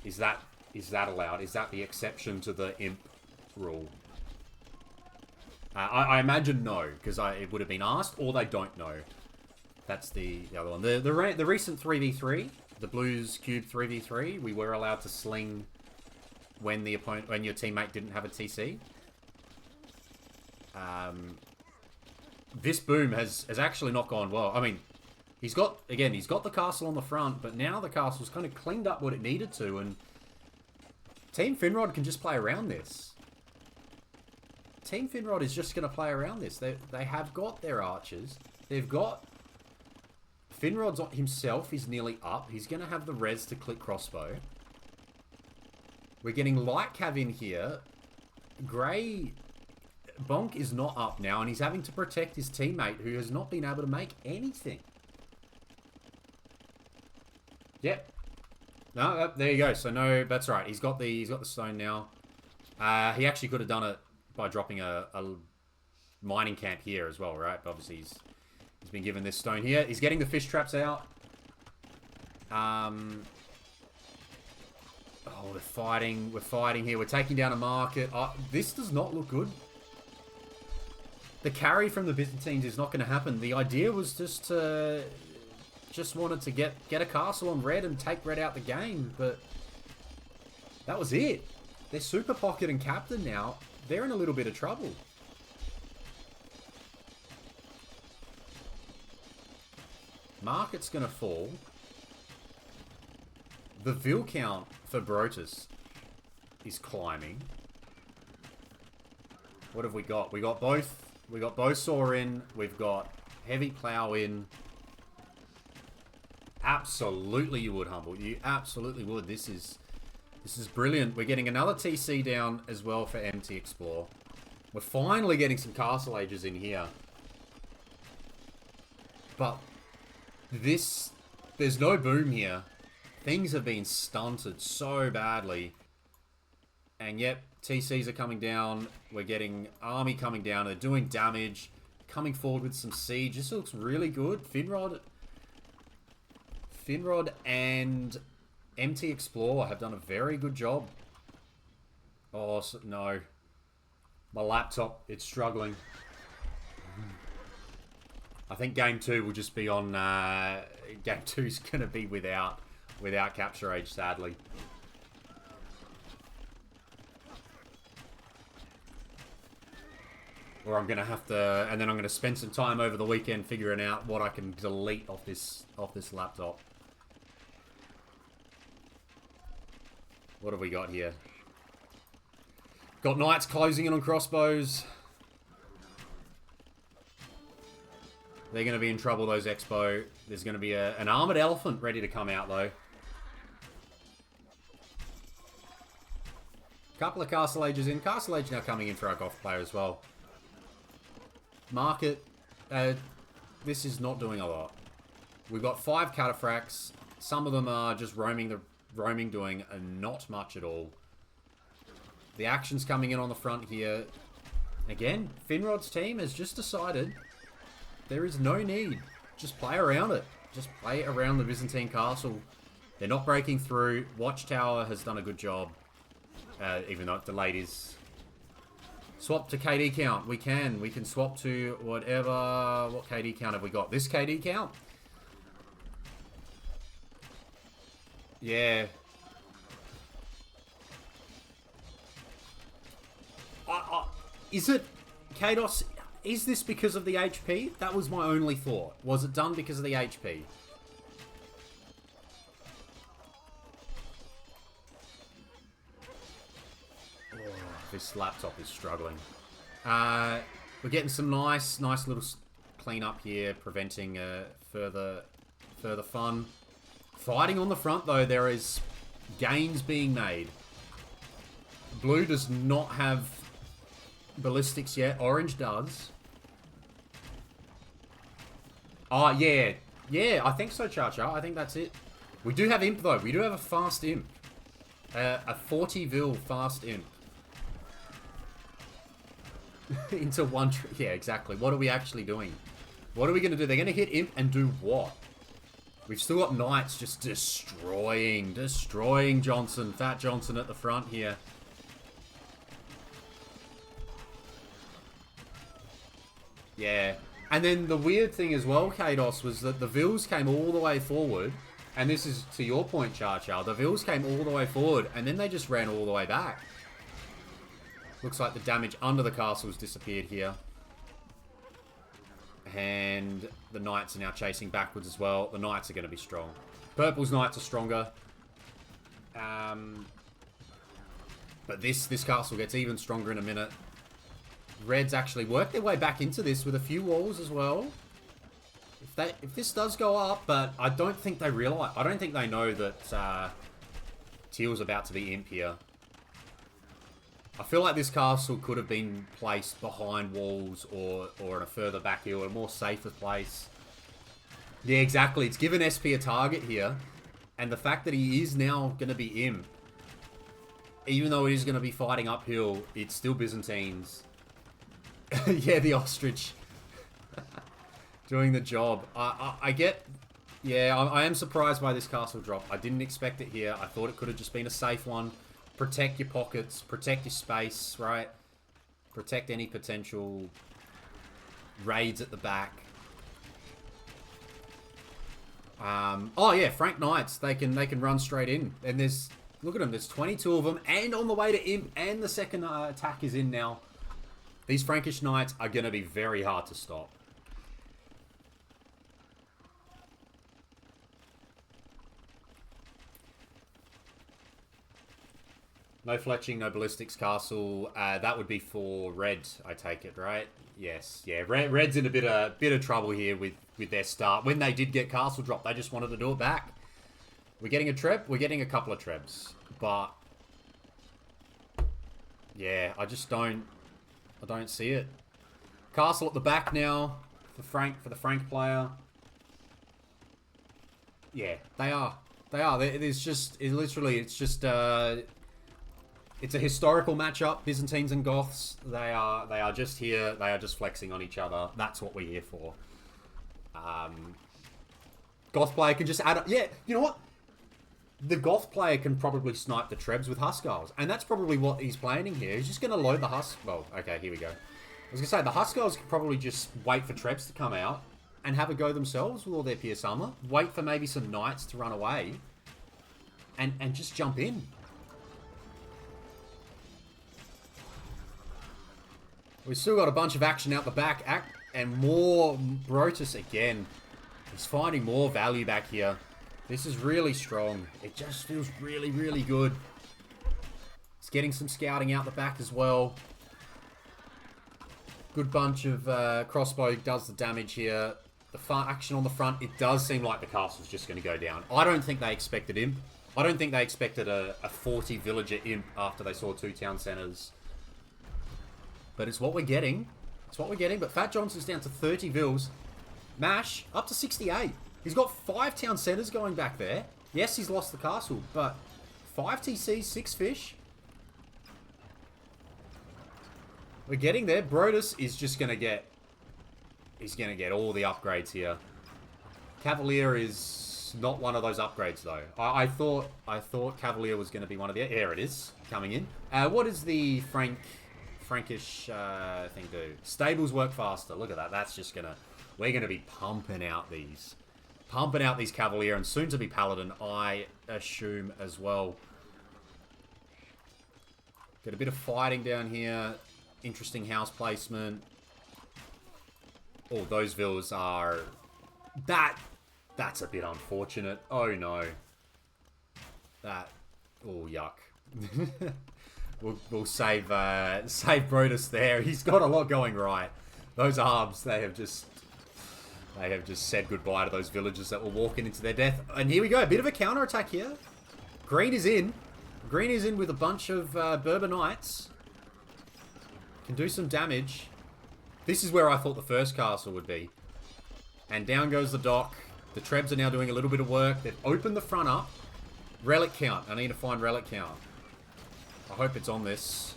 Is that allowed? Is that the exception to the imp rule? I imagine no, because it would have been asked, or they don't know. That's the other one. The recent 3v3, the Blues Cube 3v3, we were allowed to sling when your teammate didn't have a TC. This boom has actually not gone well. I mean, he's got the castle on the front, but now the castle's kind of cleaned up what it needed to, and Team Finrod can just play around this. Team Finrod is just going to play around this. They have got their archers. They've got... Finrod's himself is nearly up. He's going to have the res to click crossbow. We're getting light cav in here. Grey... Bonk is not up now, and he's having to protect his teammate who has not been able to make anything. Yep. No, there you go. So no, that's right. He's got the stone now. He actually could have done it by dropping a mining camp here as well, right? But obviously he's been given this stone here. He's getting the fish traps out. Oh, we're fighting. We're fighting here. We're taking down a market. This does not look good. The carry from the Byzantines is not going to happen. The idea was just wanted to get a castle on red and take red out the game, but that was it. They're super pocket and captain now. They're in a little bit of trouble. Market's going to fall. The Vil count for Brotus is climbing. What have we got? We got both Bowsaw in. We've got Heavy Plow in. Absolutely you would, Humble. You absolutely would. This is brilliant. We're getting another TC down as well for MT Explore. We're finally getting some Castle Ages in here. But there's no boom here. Things have been stunted so badly. And yep, TCs are coming down. We're getting army coming down. They're doing damage. Coming forward with some siege. This looks really good. Finrod and MT Explorer have done a very good job. Oh, no. My laptop, it's struggling. I think game 2 will just be on... game 2's going to be without Capture Age, sadly. Or I'm going to have to... And then I'm going to spend some time over the weekend figuring out what I can delete off this laptop. What have we got here? Got knights closing in on crossbows. They're going to be in trouble, those Expo. There's going to be an armored elephant ready to come out, though. Couple of Castle Ages in. Castle Age now coming in for our Goth player as well. Market. This is not doing a lot. We've got 5 cataphracts. Some of them are just roaming, doing not much at all. The action's coming in on the front here. Again, Finrod's team has just decided there is no need. Just play around it. Just play around the Byzantine castle. They're not breaking through. Watchtower has done a good job. Even though it's delayed is... Swap to KD count. We can swap to whatever... What KD count have we got? This KD count? Yeah. Is it... Kados... Is this because of the HP? That was my only thought. Was it done because of the HP? Oh, this laptop is struggling. We're getting some nice little cleanup here, preventing further fun. Fighting on the front, though, there is gains being made. Blue does not have ballistics yet. Orange does. Oh, yeah. Yeah, I think so, Cha-Cha. I think that's it. We do have imp though. We do have a fast imp. A 40 vil fast imp. Into one... Yeah, exactly. What are we actually doing? What are we going to do? They're going to hit imp and do what? We've still got knights just destroying Johnson. Fat Johnson at the front here. Yeah. And then the weird thing as well, Kados, was that the Vils came all the way forward. And this is to your point, Char. The Vils came all the way forward, and then they just ran all the way back. Looks like the damage under the castle has disappeared here. And the Knights are now chasing backwards as well. The Knights are going to be strong. Purple's Knights are stronger. But this castle gets even stronger in a minute. Reds actually work their way back into this with a few walls as well. If this does go up, but I don't think they realise. I don't think they know that Teal's about to be imp here. I feel like this castle could have been placed behind walls or in a further back hill, a more safer place. Yeah, exactly. It's given SP a target here. And the fact that he is now going to be imp, even though it is going to be fighting uphill, it's still Byzantines. Yeah, the ostrich. Doing the job. I get... Yeah, I am surprised by this castle drop. I didn't expect it here. I thought it could have just been a safe one. Protect your pockets. Protect your space, right? Protect any potential raids at the back. Oh, yeah, Frank Knights. They can run straight in. And there's... Look at them. There's 22 of them. And on the way to imp. And the second attack is in now. These Frankish Knights are going to be very hard to stop. No fletching, no ballistics castle. That would be for red, I take it, right? Yes, yeah. Red's in a bit of trouble here with their start. When they did get castle drop, they just wanted to do it back. We're getting a treb. We're getting a couple of trebs, but yeah, I don't see it. Castle at the back now for the Frank player. Yeah, they are. It's just it's a historical matchup. Byzantines and Goths. They are just here. They are just flexing on each other. That's what we're here for. Goth player can just add up. Yeah, you know what? The Goth player can probably snipe the Trebs with Huskarls. And that's probably what he's planning here. He's just going to load the Well, okay, here we go. I was going to say, the Huskarls can probably just wait for Trebs to come out and have a go themselves with all their Pierce Armor. Wait for maybe some Knights to run away. And just jump in. We've still got a bunch of action out the back. And more Brotus again. He's finding more value back here. This is really strong. It just feels really, really good. It's getting some scouting out the back as well. Good bunch of crossbow does the damage here. The action on the front, it does seem like the castle's just going to go down. I don't think they expected imp. I don't think they expected a 40 villager imp after they saw 2 town centers. But it's what we're getting. It's what we're getting. But Fat Johnson's down to 30 vils. Mash up to 68. He's got 5 town centers going back there. Yes, he's lost the castle, but 5 TCs, 6 fish. We're getting there. Brotus is just going to get... He's going to get all the upgrades here. Cavalier is not one of those upgrades, though. I thought Cavalier was going to be one of the... Here it is, coming in. What does the Frankish thing do? Stables work faster. Look at that. That's just going to... We're going to be pumping out these Cavalier and soon to be Paladin, I assume, as well. Get a bit of fighting down here. Interesting house placement. Oh, those villas are... That's a bit unfortunate. Oh, no. Oh, yuck. We'll save Brotus there. He's got a lot going right. Those arbs, they have just said goodbye to those villagers that were walking into their death. And here we go. A bit of a counterattack here. Green is in. Green is in with a bunch of Berber Knights. Can do some damage. This is where I thought the first castle would be. And down goes the dock. The Trebs are now doing a little bit of work. They've opened the front up. Relic count. I need to find relic count. I hope it's on this.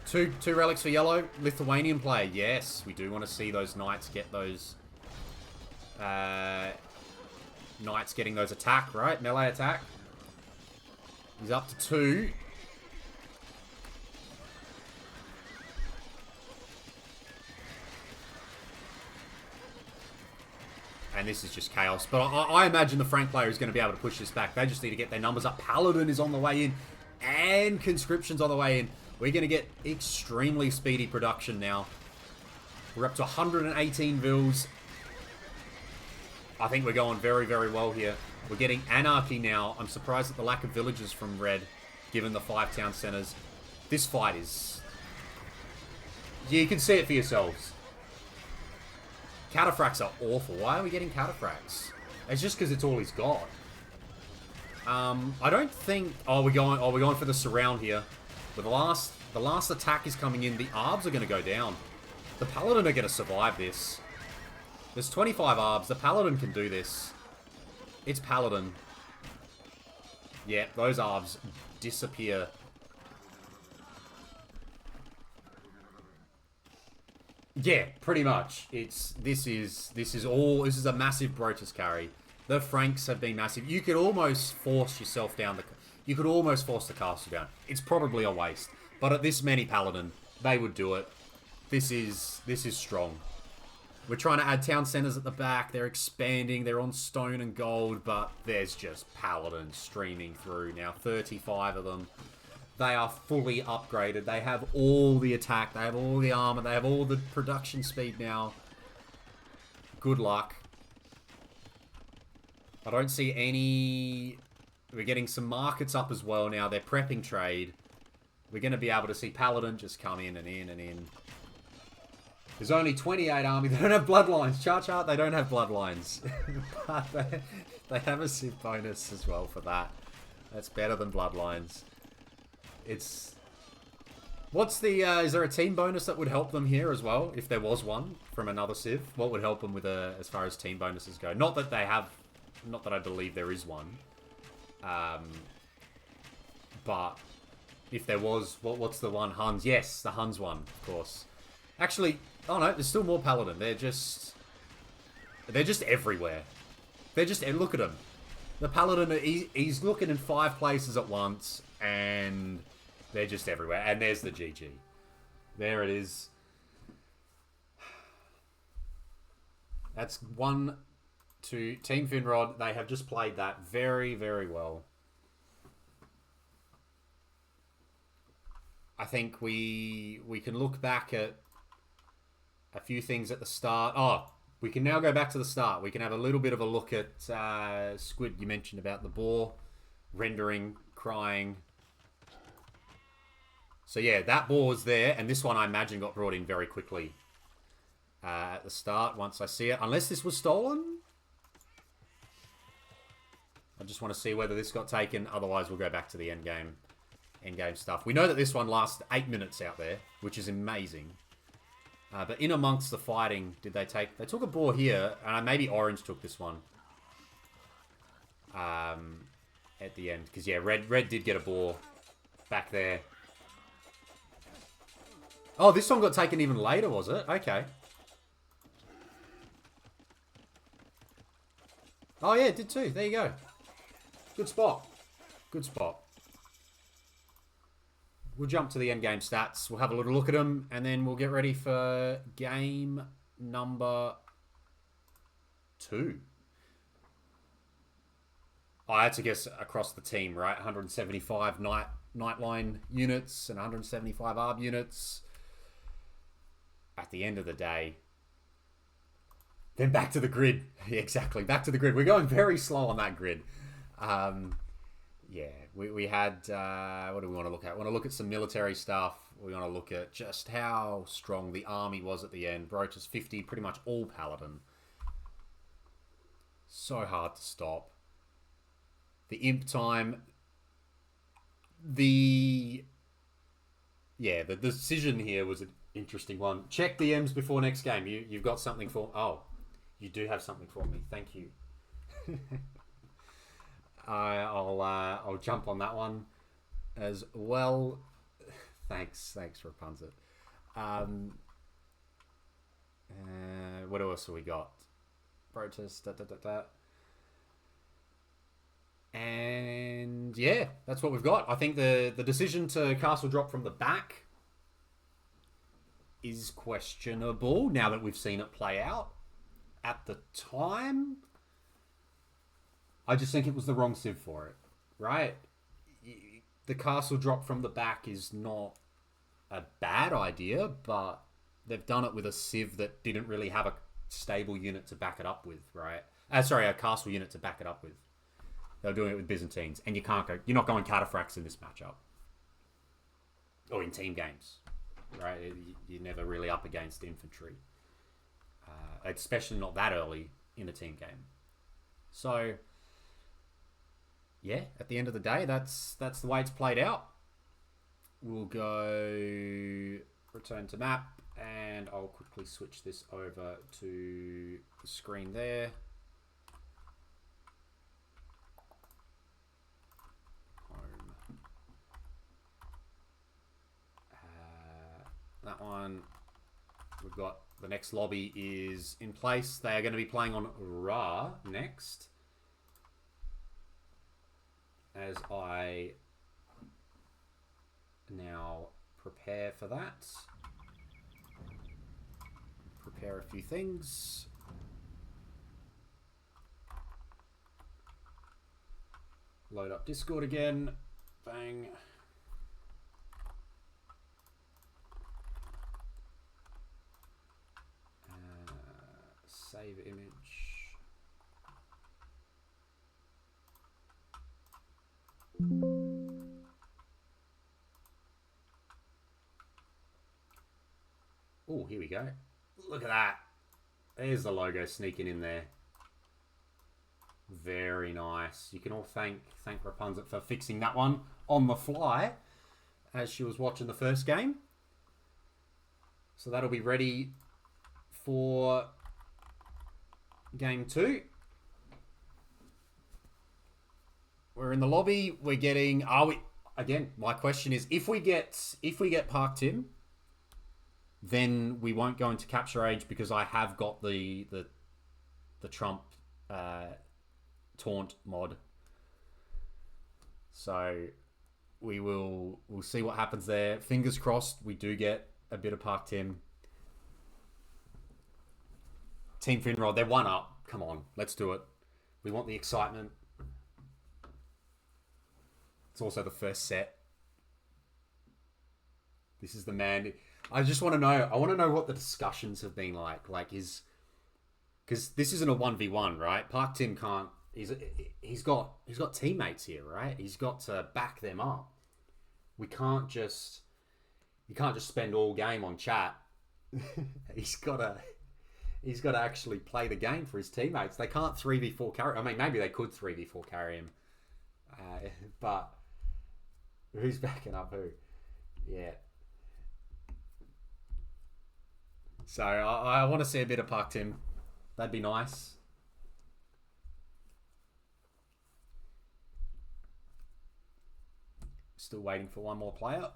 Two relics for yellow. Lithuanian player. Yes, we do want to see those knights get those... knights getting those attack, right? Melee attack. He's up to 2. And this is just chaos. But I imagine the Frank player is going to be able to push this back. They just need to get their numbers up. Paladin is on the way in. And Conscription's on the way in. We're going to get extremely speedy production now. We're up to 118 vills. I think we're going very, very well here. We're getting Anarchy now. I'm surprised at the lack of villages from Red, given the 5 town centers. This fight is... Yeah, you can see it for yourselves. Cataphracts are awful. Why are we getting Cataphracts? It's just because it's all he's got. I don't think... Oh, we're going for the surround here. But the last attack is coming in. The Arbs are going to go down. The Paladin are going to survive this. There's 25 Arbs. The Paladin can do this. It's Paladin. Yeah, those Arbs disappear. Yeah, pretty much. This is a massive Brotus carry. The Franks have been massive. You could almost force yourself down you could almost force the castle down. It's probably a waste. But at this many Paladin, they would do it. This is strong. We're trying to add town centers at the back. They're expanding. They're on stone and gold, but there's just Paladin streaming through now. 35 of them. They are fully upgraded. They have all the attack. They have all the armor. They have all the production speed now. Good luck. I don't see any... We're getting some markets up as well now. They're prepping trade. We're going to be able to see Paladin just come in and in and in. There's only 28 army. They don't have bloodlines. Chart, they don't have bloodlines. But they have a civ bonus as well for that. That's better than bloodlines. It's... What's the... is there a team bonus that would help them here as well? If there was one from another civ? What would help them with as far as team bonuses go? Not that they have... Not that I believe there is one. But if there was... What's the one? Huns. Yes, the Huns one, of course. Actually... Oh no, there's still more Paladin. They're just everywhere. They're just... Look at him. The Paladin, he's looking in 5 places at once, and they're just everywhere. And there's the GG. There it is. That's 1, 2. Team Finrod, they have just played that very, very well. I think we can look back at a few things at the start. Oh, we can now go back to the start. We can have a little bit of a look at Squid. You mentioned about the boar rendering, crying. So yeah, that boar was there, and this one I imagine got brought in very quickly at the start once I see it. Unless this was stolen. I just want to see whether this got taken. Otherwise, we'll go back to the end game stuff. We know that this one lasted 8 minutes out there, which is amazing. But in amongst the fighting, did they take... They took a boar here, and maybe Orange took this one. At the end. Because, yeah, Red did get a boar back there. Oh, this one got taken even later, was it? Okay. Oh, yeah, it did too. There you go. Good spot. Good spot. We'll jump to the endgame stats. We'll have a little look at them, and then we'll get ready for game number 2. Oh, that's, I guess, across the team, right? 175 Nightline units and 175 ARB units. At the end of the day. Then back to the grid. Yeah, exactly. Back to the grid. We're going very slow on that grid. Yeah, we had, what do we want to look at? We want to look at some military stuff. We want to look at just how strong the army was at the end. Brochus 50, pretty much all Paladin. So hard to stop. The imp time. The decision here was an interesting one. Check DMs before next game. You've got something for... Oh, You do have something for me. Thank you. I'll jump on that one as well. Thanks, Rapunzel. What else have we got? Protest. And yeah, that's what we've got. I think the decision to castle drop from the back is questionable now that we've seen it play out. At the time, I just think it was the wrong civ for it, right? The castle drop from the back is not a bad idea, but they've done it with a civ that didn't really have a stable unit to back it up with, right? A castle unit to back it up with. They were doing it with Byzantines, and you're not going cataphracts in this matchup. Or in team games, right? You're never really up against infantry. Especially not that early in a team game. So, yeah, at the end of the day, that's the way it's played out. We'll go return to map, and I'll quickly switch this over to the screen there. Home. That one, we've got the next lobby is in place. They are going to be playing on Ra next. As I now prepare for that. Prepare a few things. Load up Discord again. Bang. Save image. Oh, here we go. Look at that. There's the logo sneaking in there. Very nice. You can all thank Rapunzel for fixing that one on the fly as she was watching the first game. So that'll be ready for game 2. We're in the lobby. We're getting. Are we? Again, my question is: if we get Park Tim, then we won't go into capture age because I have got the Trump taunt mod. So we'll see what happens there. Fingers crossed we do get a bit of Park Tim. Team Finrod, they're 1 up. Come on, let's do it. We want the excitement. It's also the first set. This is the man. I just want to know. I want to know what the discussions have been like. Like, because this isn't a 1v1, right? Park Tim can't. He's got teammates here, right? He's got to back them up. You can't just spend all game on chat. He's got to actually play the game for his teammates. They can't 3v4 carry. I mean, maybe they could 3v4 carry him, but who's backing up who? Yeah. So I want to see a bit of Park Tim. That'd be nice. Still waiting for one more player.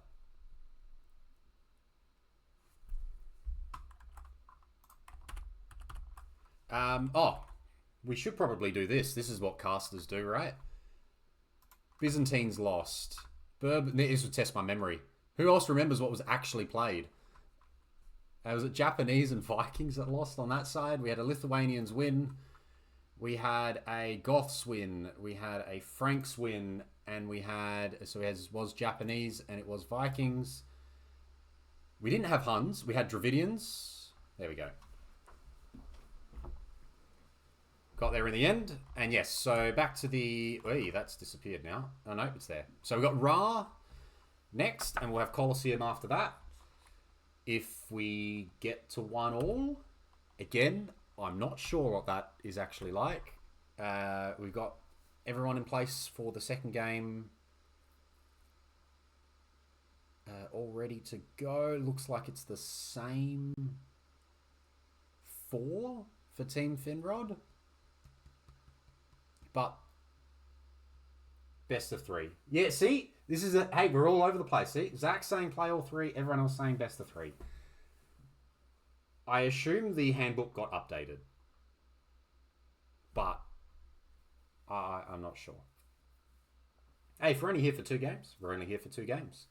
We should probably do this. This is what casters do, right? Byzantines lost. This would test my memory. Who else remembers what was actually played? Was it Japanese and Vikings that lost on that side? We had a Lithuanians win. We had a Goths win. We had a Franks win. And we had... So it was Japanese and it was Vikings. We didn't have Huns. We had Dravidians. There we go. Got there in the end. And yes, so back to the... Hey, that's disappeared now. Oh, no, it's there. So we've got Ra next, and we'll have Colosseum after that. If we get to 1-1, again, I'm not sure what that is actually like. We've got everyone in place for the second game all ready to go. Looks like it's the same 4 for Team Finrod. But best of 3. Yeah, see? This is a... Hey, we're all over the place. See? Zach's saying play all 3. Everyone else saying best of 3. I assume the handbook got updated. But I'm not sure. Hey, if we're only here for 2 games, we're only here for 2 games.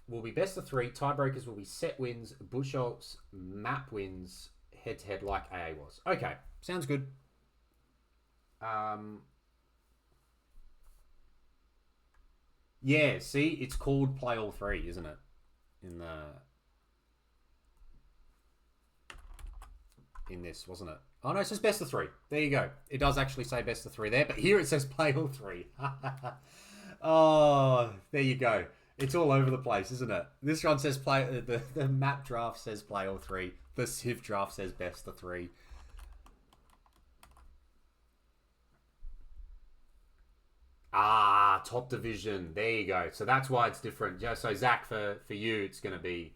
Will be best of 3. Tiebreakers will be set wins, Bushholtz, map wins, head-to-head like AA was. Okay, sounds good. Yeah, see, it's called play all 3, isn't it? In this, wasn't it? Oh no, it says best of 3. There you go. It does actually say best of 3 there, but here it says play all 3. Oh, there you go. It's all over the place, isn't it? This one says play. The map draft says play all 3. The Civ draft says best of 3. Ah, top division. There you go. So that's why it's different. Yeah. So Zach, for you, it's going to be.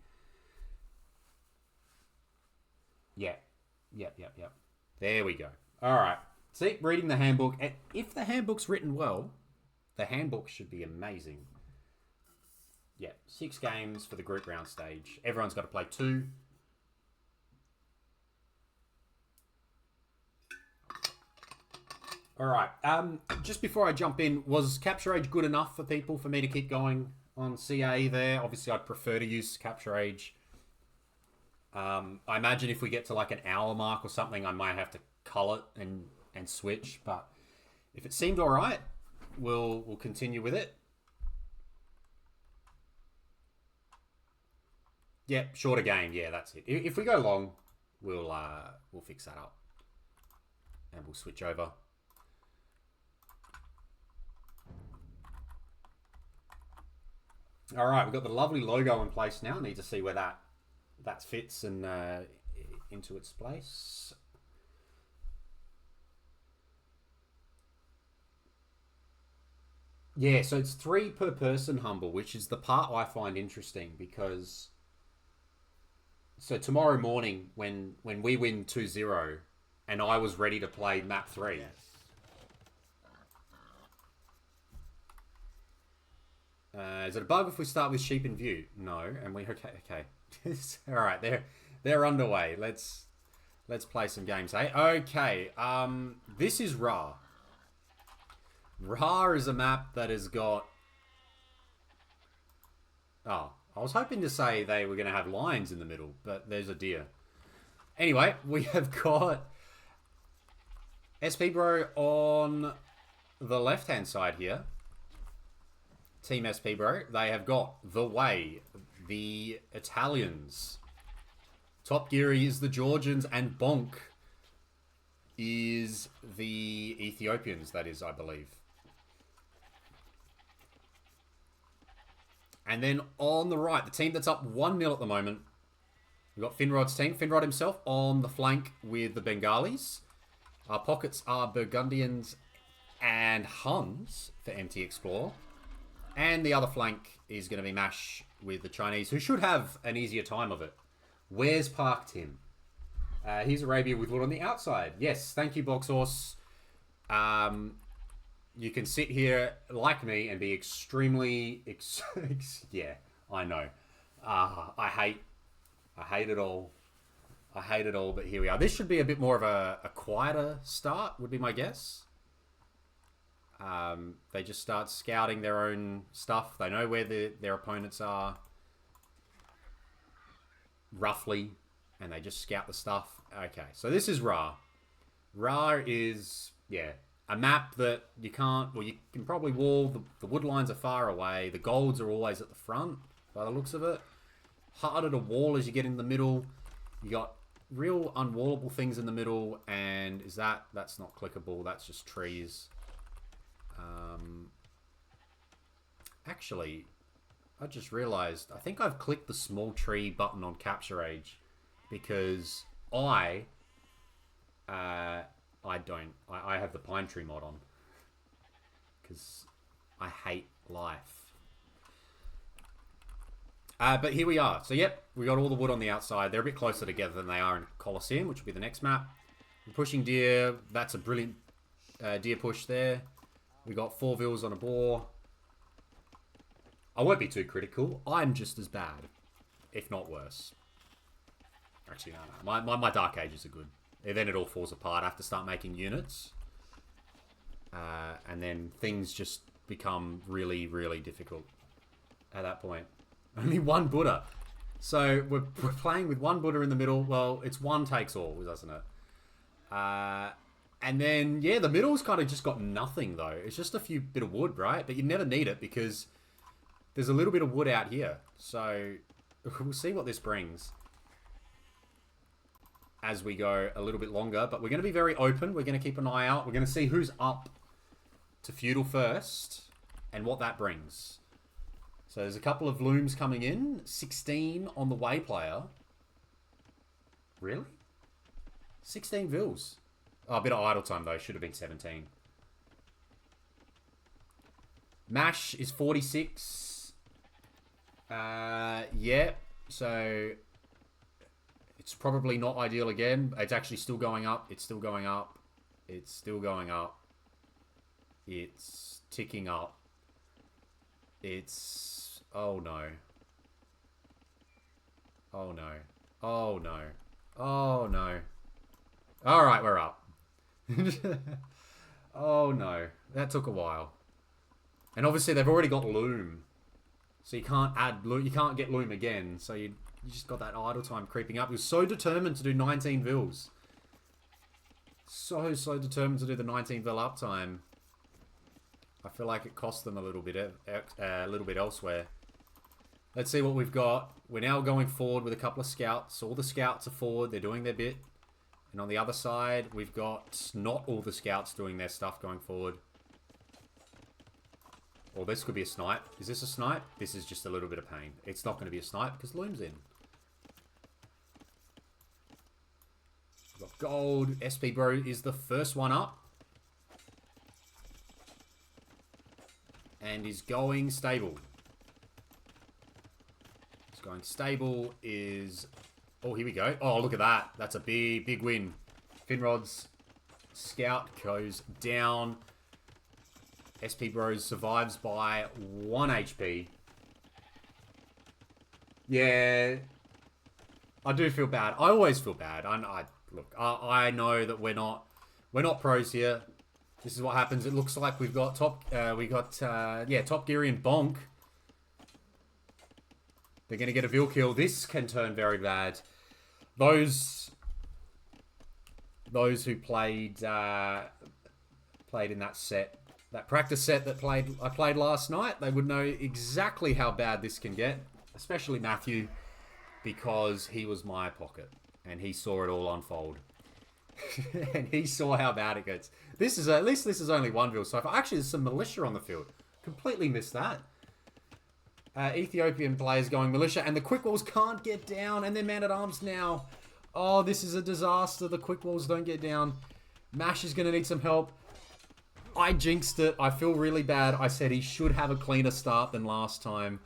Yeah. Yep. There we go. All right. See, reading the handbook. If the handbook's written well, the handbook should be amazing. Yeah, 6 games for the group round stage. Everyone's got to play 2. All right. Just before I jump in, was Capture Age good enough for people for me to keep going on CA there? Obviously, I'd prefer to use Capture Age. I imagine if we get to like an hour mark or something, I might have to cull it and switch. But if it seemed all right, we'll continue with it. Yeah, shorter game. Yeah, that's it. If we go long, we'll fix that up and we'll switch over. All right, we've got the lovely logo in place now. Need to see where that fits and into its place. Yeah, so it's 3 per person, Humble, which is the part I find interesting because... So tomorrow morning, when we win 2-0, and I was ready to play map 3... Yes. Is it a bug if we start with sheep in view? No, and we okay. All right, they're underway. Let's play some games. Hey, okay. This is Ra. Ra is a map that has got. Oh, I was hoping to say they were going to have lions in the middle, but there's a deer. Anyway, we have got SP Bro on the left-hand side here. Team SP Bro. They have got The Way, the Italians. Top Geary is the Georgians, and Bonk is the Ethiopians, that is, I believe. And then on the right, the team that's up 1-0 at the moment, we've got Finrod's team. Finrod himself on the flank with the Bengalis. Our pockets are Burgundians and Huns for MT Explore. And the other flank is going to be Mash with the Chinese, who should have an easier time of it. Where's Park Tim? Here's Arabia with Wood on the outside. Yes, thank you, Box Horse. You can sit here like me and be extremely... yeah, I know. I hate it all. I hate it all, but here we are. This should be a bit more of a quieter start, would be my guess. They just start scouting their own stuff. They know where their opponents are, roughly, and they just scout the stuff. Okay, so this is Ra. Ra is, yeah, a map that you can't... Well, you can probably wall. The wood lines are far away. The golds are always at the front, by the looks of it. Harder to wall as you get in the middle. You got real unwallable things in the middle, and that's not clickable. That's just trees. Actually, I just realized, I think I've clicked the small tree button on Capture Age because I have the pine tree mod on because I hate life. But here we are. So, yep, we got all the wood on the outside. They're a bit closer together than they are in Colosseum, which will be the next map. We're pushing deer. That's a brilliant deer push there. We got 4 vills on a boar. I won't be too critical. I'm just as bad, if not worse. Actually, no. My Dark Ages are good. And then it all falls apart. I have to start making units. And then things just become really, really difficult at that point. Only one Buddha. So we're playing with one Buddha in the middle. Well, it's one takes all, doesn't it? And then, yeah, the middle's kind of just got nothing, though. It's just a few bit of wood, right? But you never need it because there's a little bit of wood out here. So we'll see what this brings as we go a little bit longer. But we're going to be very open. We're going to keep an eye out. We're going to see who's up to feudal first and what that brings. So there's a couple of looms coming in. 16 on the way player. Really? 16 vills. Oh, a bit of idle time, though. Should have been 17. Mash is 46. Yeah. So it's probably not ideal again. It's actually still going up. It's still going up. It's still going up. It's ticking up. It's... Oh, no. Oh, no. Oh, no. Oh, no. Alright, we're up. Oh, no. That took a while. And obviously, they've already got loom. So you can't add loom. You can't get loom again. So you just got that idle time creeping up. He was so determined to do 19 vills. So determined to do the 19 vill uptime. I feel like it cost them a little bit elsewhere. Let's see what we've got. We're now going forward with a couple of scouts. All the scouts are forward. They're doing their bit. And on the other side, we've got not all the scouts doing their stuff going forward. Or this could be a snipe. Is this a snipe? This is just a little bit of pain. It's not going to be a snipe because loom's in. We've got gold. SP Bro is the first one up. And is going stable. It's going stable is... Oh, here we go. Oh, look at that. That's a big, big win. Finrod's scout goes down. SP Bros survives by 1 HP. Yeah. I do feel bad. I always feel bad. Look, I know that we're not pros here. This is what happens. It looks like we've got Top Geary and Bonk. They're going to get a Vil kill. This can turn very bad. Those who played in that set, that practice set that I played last night, they would know exactly how bad this can get, especially Matthew, because he was my pocket and he saw it all unfold. And he saw how bad it gets. At least this is only 1 vil so far. Actually, there's some militia on the field. Completely missed that. Ethiopian players going militia, and the quick walls can't get down, and they're man-at-arms now. Oh, this is a disaster. The quick walls don't get down. Mash is going to need some help. I jinxed it. I feel really bad. I said he should have a cleaner start than last time.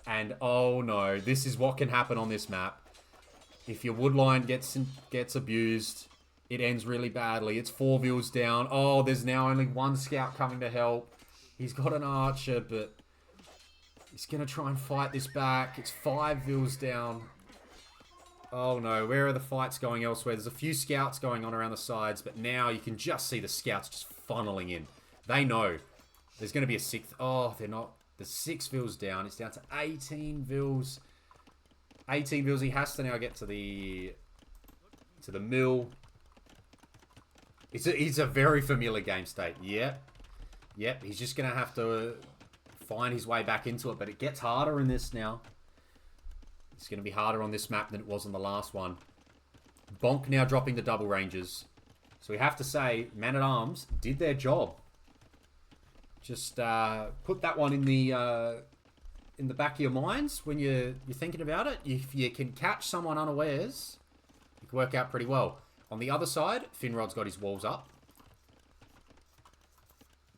And oh no, this is what can happen on this map. If your woodline gets abused, it ends really badly. It's 4 vils down. Oh, there's now only 1 scout coming to help. He's got an archer, but he's going to try and fight this back. It's 5 vils down. Oh no, where are the fights going elsewhere? There's a few scouts going on around the sides, but now you can just see the scouts just funneling in. They know there's going to be a 6th. Oh, they're not. There's 6 vils down. It's down to 18 vils. 18 vils. He has to now get to the mill. It's a very familiar game state. Yep. He's just going to have to find his way back into it, but it gets harder in this now. It's going to be harder on this map than it was on the last one. Bonk now dropping the double ranges. So we have to say, Man-at-Arms did their job. Just put that one in the back of your minds when you're thinking about it. If you can catch someone unawares, it can work out pretty well. On the other side, Finrod's got his walls up.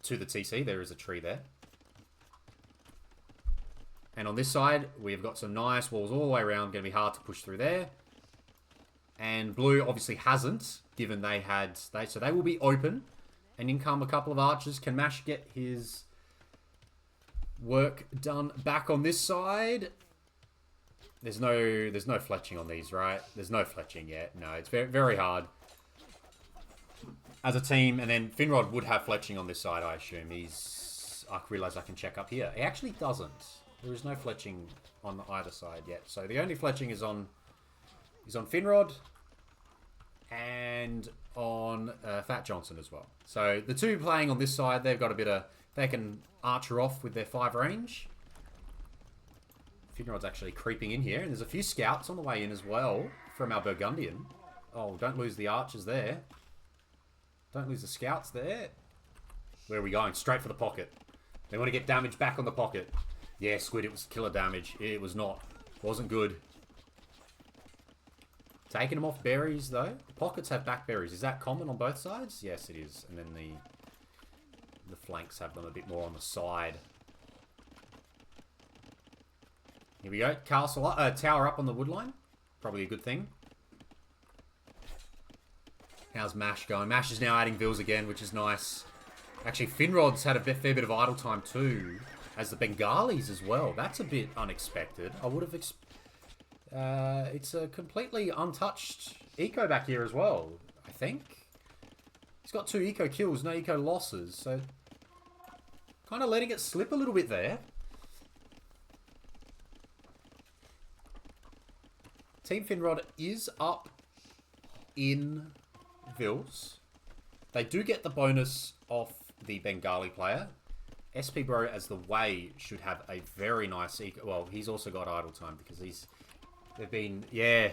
To the TC, there is a tree there. And on this side, we've got some nice walls all the way around. Going to be hard to push through there. And blue obviously hasn't, given they had... so they will be open. And in come a couple of archers. Can Mash get his work done back on this side? There's no fletching on these, right? There's no fletching yet. No, it's very, very hard. As a team, and then Finrod would have fletching on this side, I assume. I realise I can check up here. He actually doesn't. There is no fletching on either side yet. So the only fletching is on Finrod and on Fat Johnson as well. So the two playing on this side, they've got a bit of... They can archer off with their 5 range. Finrod's actually creeping in here. And there's a few scouts on the way in as well from our Burgundian. Oh, don't lose the archers there. Don't lose the scouts there. Where are we going? Straight for the pocket. They want to get damage back on the pocket. Yeah, Squid, it was killer damage. It was not. Wasn't good. Taking them off berries, though. The pockets have back berries. Is that common on both sides? Yes, it is. And then the flanks have them a bit more on the side. Here we go. Castle, tower up on the wood line. Probably a good thing. How's Mash going? Mash is now adding vills again, which is nice. Actually, Finrod's had a fair bit of idle time too, as the Bengalis as well. That's a bit unexpected. I would have... it's a completely untouched eco back here as well, I think. He's got 2 eco kills, no eco losses, so... Kind of letting it slip a little bit there. Team Finrod is up in vills. They do get the bonus off the Bengali player. SP Bro as the way should have a very nice eco. Well, he's also got idle time because they've been, yeah.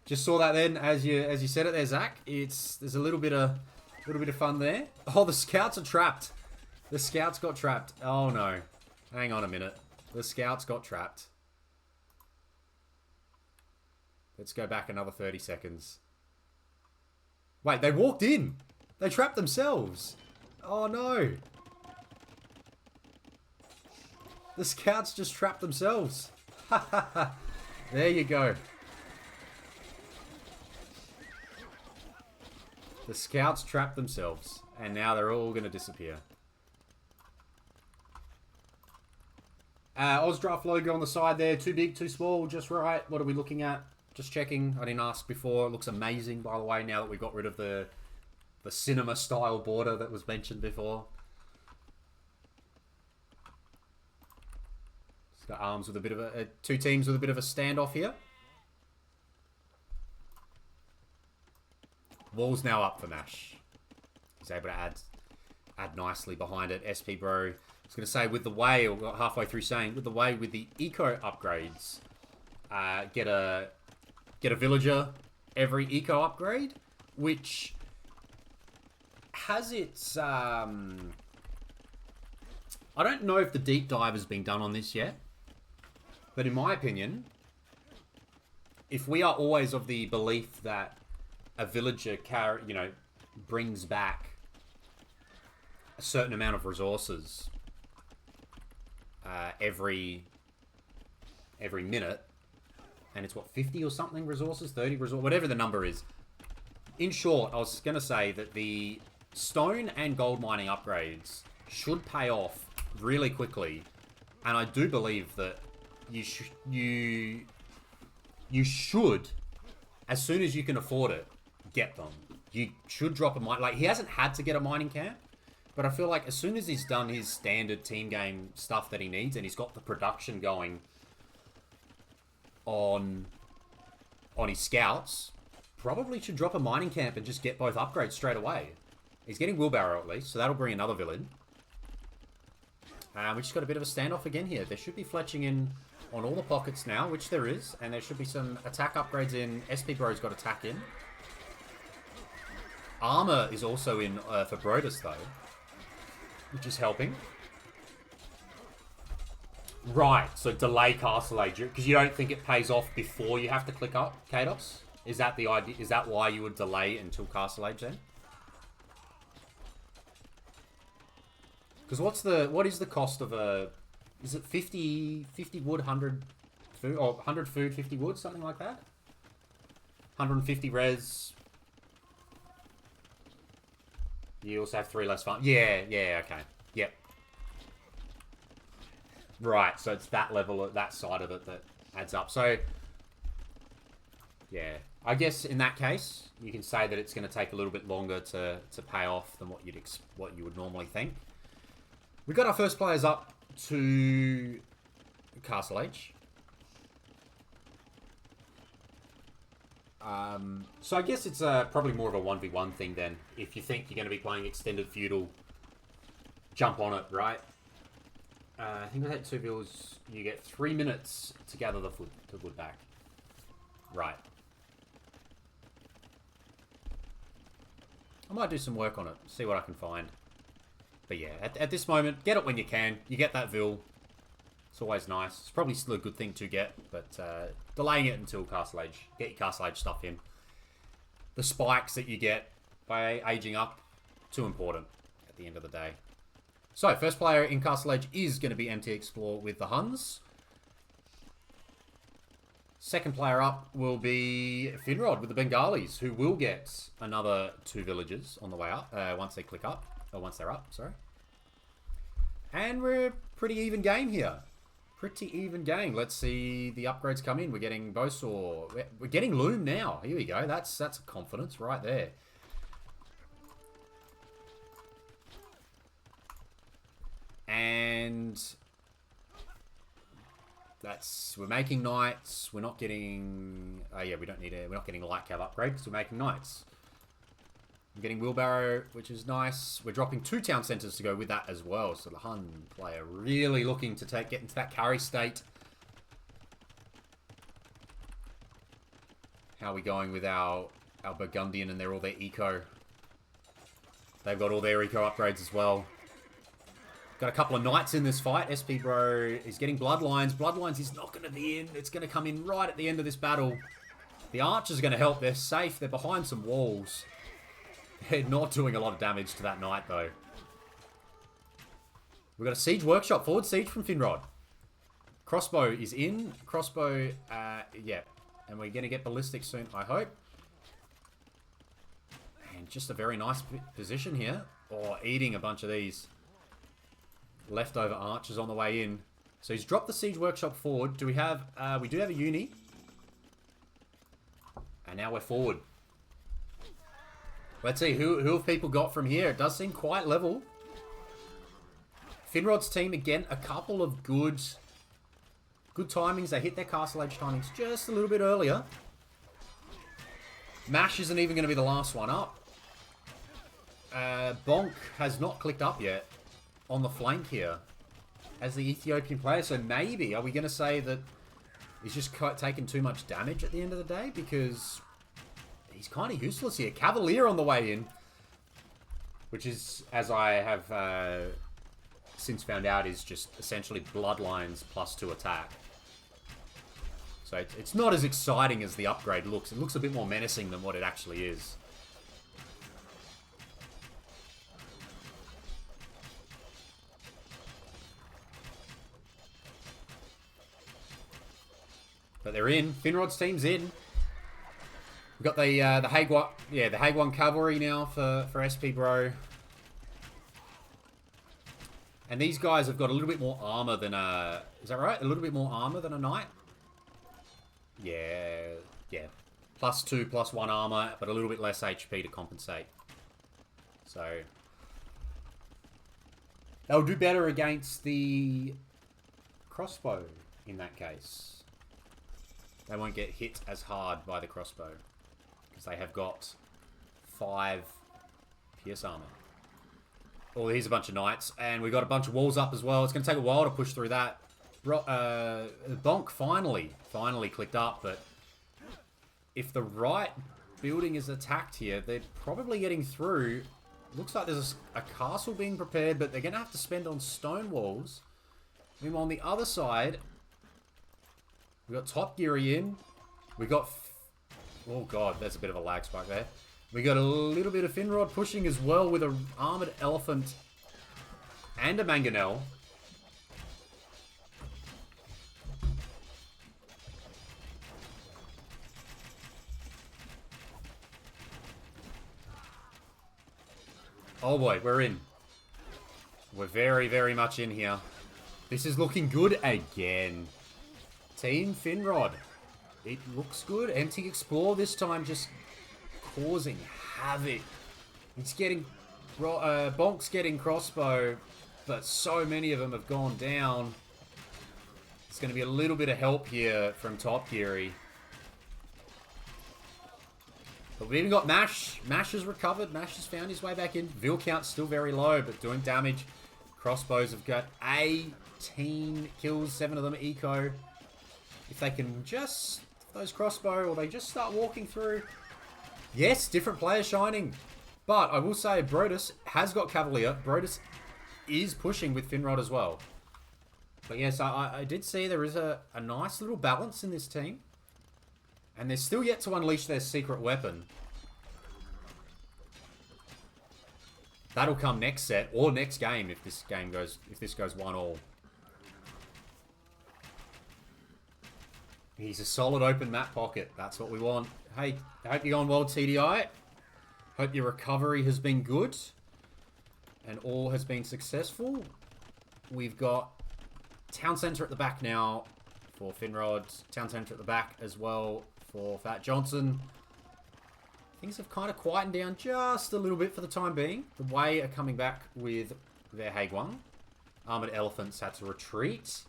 Just saw that then as you said it there, Zach. There's a little bit of fun there. Oh, the scouts are trapped. The scouts got trapped. Oh no. Hang on a minute. The scouts got trapped. Let's go back another 30 seconds. Wait, they walked in. They trapped themselves. Oh no. The scouts just trapped themselves. There you go. The scouts trapped themselves. And now they're all going to disappear. AusDraft logo on the side there. Too big, too small, just right. What are we looking at? Just checking. I didn't ask before. It looks amazing, by the way, now that we got rid of the cinema-style border that was mentioned before. It's got arms with a bit of two teams with a bit of a standoff here. Wall's now up for Mash. He's able to add nicely behind it. SP Bro. I was going to say, with the way, or got halfway through saying, with the way, with the eco upgrades, get a villager every eco upgrade, which has its... I don't know if the deep dive has been done on this yet, but in my opinion, if we are always of the belief that a villager brings back a certain amount of resources every minute, and it's what, 50 or something resources, 30 resources, whatever the number is. In short, I was going to say that the stone and gold mining upgrades should pay off really quickly, and I do believe that you should, as soon as you can afford it, get them. You should drop a mine. Like, he hasn't had to get a mining camp, but I feel like as soon as he's done his standard team game stuff that he needs, and he's got the production going on his scouts, probably should drop a mining camp and just get both upgrades straight away. He's getting wheelbarrow at least, so that'll bring another villain. We just got a bit of a standoff again here. There should be fletching in on all the pockets now, which there is, and there should be some attack upgrades in. SP Bro's got attack in. Armor is also in for Brodus though, which is helping. Right, so delay Castle Age, because you don't think it pays off before you have to click up Kados? Is that the idea? Is that why you would delay until Castle Age then? Because what is the cost of a Is it 50 wood, 100 food, or 100 food, 50 wood, something like that? 150 res. You also have 3 less farm. Yeah, okay. Yep. Right, so it's that level, that side of it that adds up. So, yeah. I guess in that case, you can say that it's going to take a little bit longer to pay off than what you would normally think. We got our first players up to Castle Age. So I guess it's probably more of a 1v1 thing then. If you think you're going to be playing Extended Feudal, jump on it, right? I think with that 2 bills, you get 3 minutes to gather the wood back. Right. I might do some work on it, see what I can find. But yeah, at this moment, get it when you can. You get that Vil. It's always nice. It's probably still a good thing to get, but delaying it until Castle Age. Get your Castle Age stuff in. The spikes that you get by aging up, too important at the end of the day. So, first player in Castle Age is going to be MT Explore with the Huns. Second player up will be Finrod with the Bengalis, who will get another 2 villages on the way up, once they click up. Or once they're up, sorry. And we're a pretty even game here. Pretty even game. Let's see the upgrades come in. We're getting Bowsaw. We're getting Loom now. Here we go. That's a confidence right there. And we're making knights. We're not getting yeah, we're not getting a light cav upgrade because we're making knights. I'm getting Wheelbarrow, which is nice. We're dropping 2 town centers to go with that as well. So the Hun player really looking to get into that carry state. How are we going with our Burgundian and they're all their eco? They've got all their eco upgrades as well. Got a couple of knights in this fight. SP Bro is getting Bloodlines. Bloodlines is not going to be in. It's going to come in right at the end of this battle. The Archer's going to help. They're safe. They're behind some walls. They're not doing a lot of damage to that knight, though. We've got a Siege Workshop. Forward Siege from Finrod. Crossbow is in. Crossbow, yeah. And we're going to get Ballistic soon, I hope. And just a very nice position here. Oh, eating a bunch of these leftover archers on the way in. So he's dropped the Siege Workshop forward. Do we have... we do have a uni. And now we're forward. Let's see, who have people got from here? It does seem quite level. Finrod's team, again, a couple of good timings. They hit their Castle Age timings just a little bit earlier. Mash isn't even going to be the last one up. Bonk has not clicked up yet on the flank here as the Ethiopian player. So maybe, are we going to say that he's just taken too much damage at the end of the day? Because... he's kind of useless here. Cavalier on the way in. Which is, as I have since found out, is just essentially Bloodlines plus 2 attack. So it's not as exciting as the upgrade looks. It looks a bit more menacing than what it actually is. But they're in. Finrod's team's in. We've got the Hagwon Cavalry now for SP Bro. And these guys have got a little bit more armor than a... is that right? A little bit more armor than a knight? Yeah. +2, +1 armor, but a little bit less HP to compensate. So... they'll do better against the crossbow in that case. They won't get hit as hard by the crossbow. Because they have got 5 pierce armor. Oh, here's a bunch of knights. And we've got a bunch of walls up as well. It's going to take a while to push through that. Bonk finally clicked up. But if the right building is attacked here, they're probably getting through. Looks like there's a castle being prepared, but they're going to have to spend on stone walls. Meanwhile, on the other side, we've got Top Geary in. We've got... oh god, there's a bit of a lag spike there. We got a little bit of Finrod pushing as well with an armored elephant and a mangonel. Oh boy, we're in. We're very, very much in here. This is looking good again. Team Finrod. It looks good. Empty Explore this time just causing havoc. It's getting... Bonk's getting crossbow, but so many of them have gone down. It's going to be a little bit of help here from Top Geary. But we've even got Mash. Mash has recovered. Mash has found his way back in. Vil count's still very low, but doing damage. Crossbows have got 18 kills, 7 of them eco. If they can just... those crossbow, or they just start walking through. Yes, different players shining. But I will say, Brodus has got Cavalier. Brodus is pushing with Finrod as well. But yes, I did see there is a nice little balance in this team. And they're still yet to unleash their secret weapon. That'll come next set, or next game if this goes 1-1. He's a solid open map pocket. That's what we want. Hey, I hope you're going well, TDI. Hope your recovery has been good. And all has been successful. We've got Town Centre at the back now for Finrod. Town Centre at the back as well for Fat Johnson. Things have kind of quietened down just a little bit for the time being. The Way are coming back with their Wk1. Armoured Elephants had to retreat.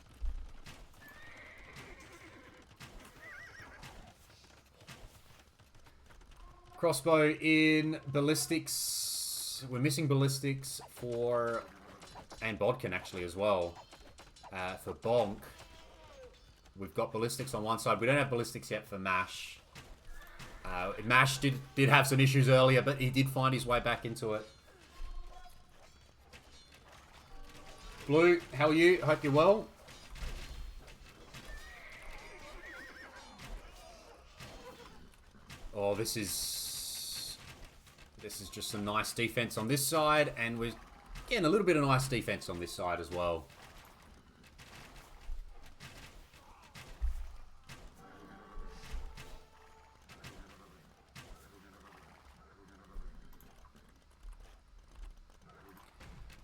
Crossbow in ballistics. We're missing ballistics for... and Bodkin actually as well. For Bonk. We've got ballistics on one side. We don't have ballistics yet for Mash. Mash did have some issues earlier, but he did find his way back into it. Blue, how are you? Hope you're well. Oh, this is just some nice defense on this side, and we're getting a little bit of nice defense on this side as well.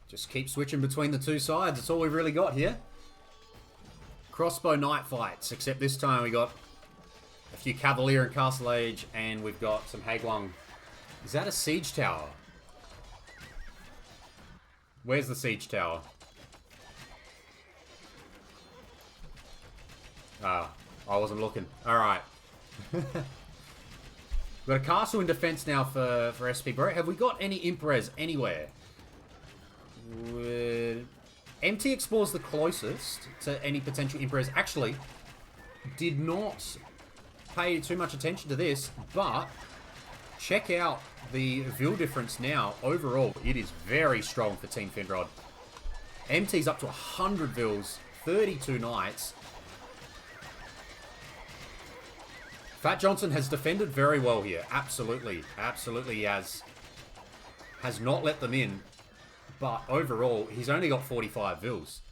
Just keep switching between the two sides. That's all we've really got here. Crossbow night fights, except this time we got a few Cavalier and Castle Age, and we've got some Hagwang. Is that a siege tower? Where's the siege tower? Ah, I wasn't looking. Alright. We've got a castle in defense now for SP Bro. Have we got any Imprez anywhere? MT Explores the closest to any potential Imprez. Actually, did not pay too much attention to this, but check out the Vil difference now. Overall, it is very strong for Team Finrod. MT's up to 100 Vils, 32 Knights. Fat Johnson has defended very well here. Absolutely. Absolutely he has. Has not let them in. But overall, he's only got 45 Vils.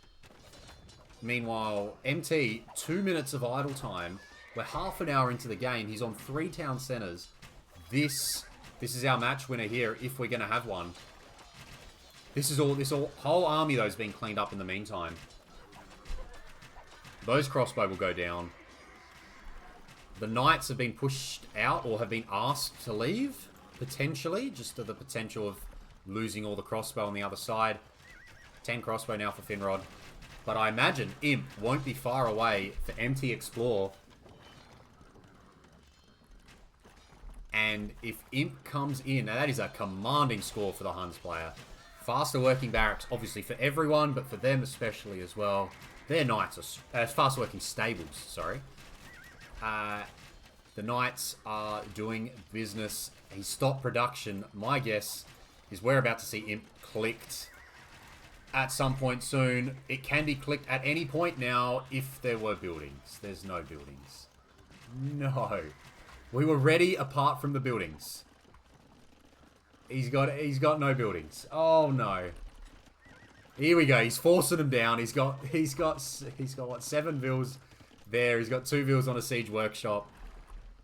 Meanwhile, MT, 2 minutes of idle time. We're half an hour into the game. He's on 3 town centers. This is our match winner here, if we're going to have one. This whole army, though, is being cleaned up in the meantime. Those crossbow will go down. The Knights have been pushed out or have been asked to leave, potentially. Just to the potential of losing all the crossbow on the other side. 10 crossbow now for Finrod. But I imagine Imp won't be far away for MT Explore. And if Imp comes in, now that is a commanding score for the Huns player. Faster working barracks, obviously for everyone, but for them especially as well. Their Knights are faster working stables, sorry. The Knights are doing business. He stopped production. My guess is we're about to see Imp clicked at some point soon. It can be clicked at any point now if there were buildings. There's no buildings. No. We were ready apart from the buildings. He's got no buildings. Oh no. Here we go. He's forcing them down. He's got what, 7 Vils there. He's got 2 Vils on a siege workshop.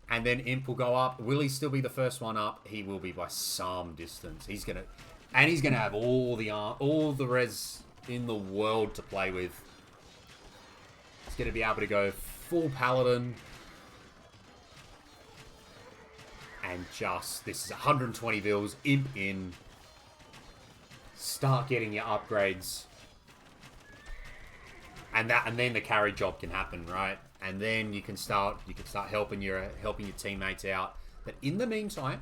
And then Imp will go up. Will he still be the first one up? He will be by some distance. He's And he's going to have all the res in the world to play with. He's going to be able to go full Paladin. And just, this is 120 vils, imp in. Start getting your upgrades. And then the carry job can happen, right? And then you can start helping your teammates out. But in the meantime,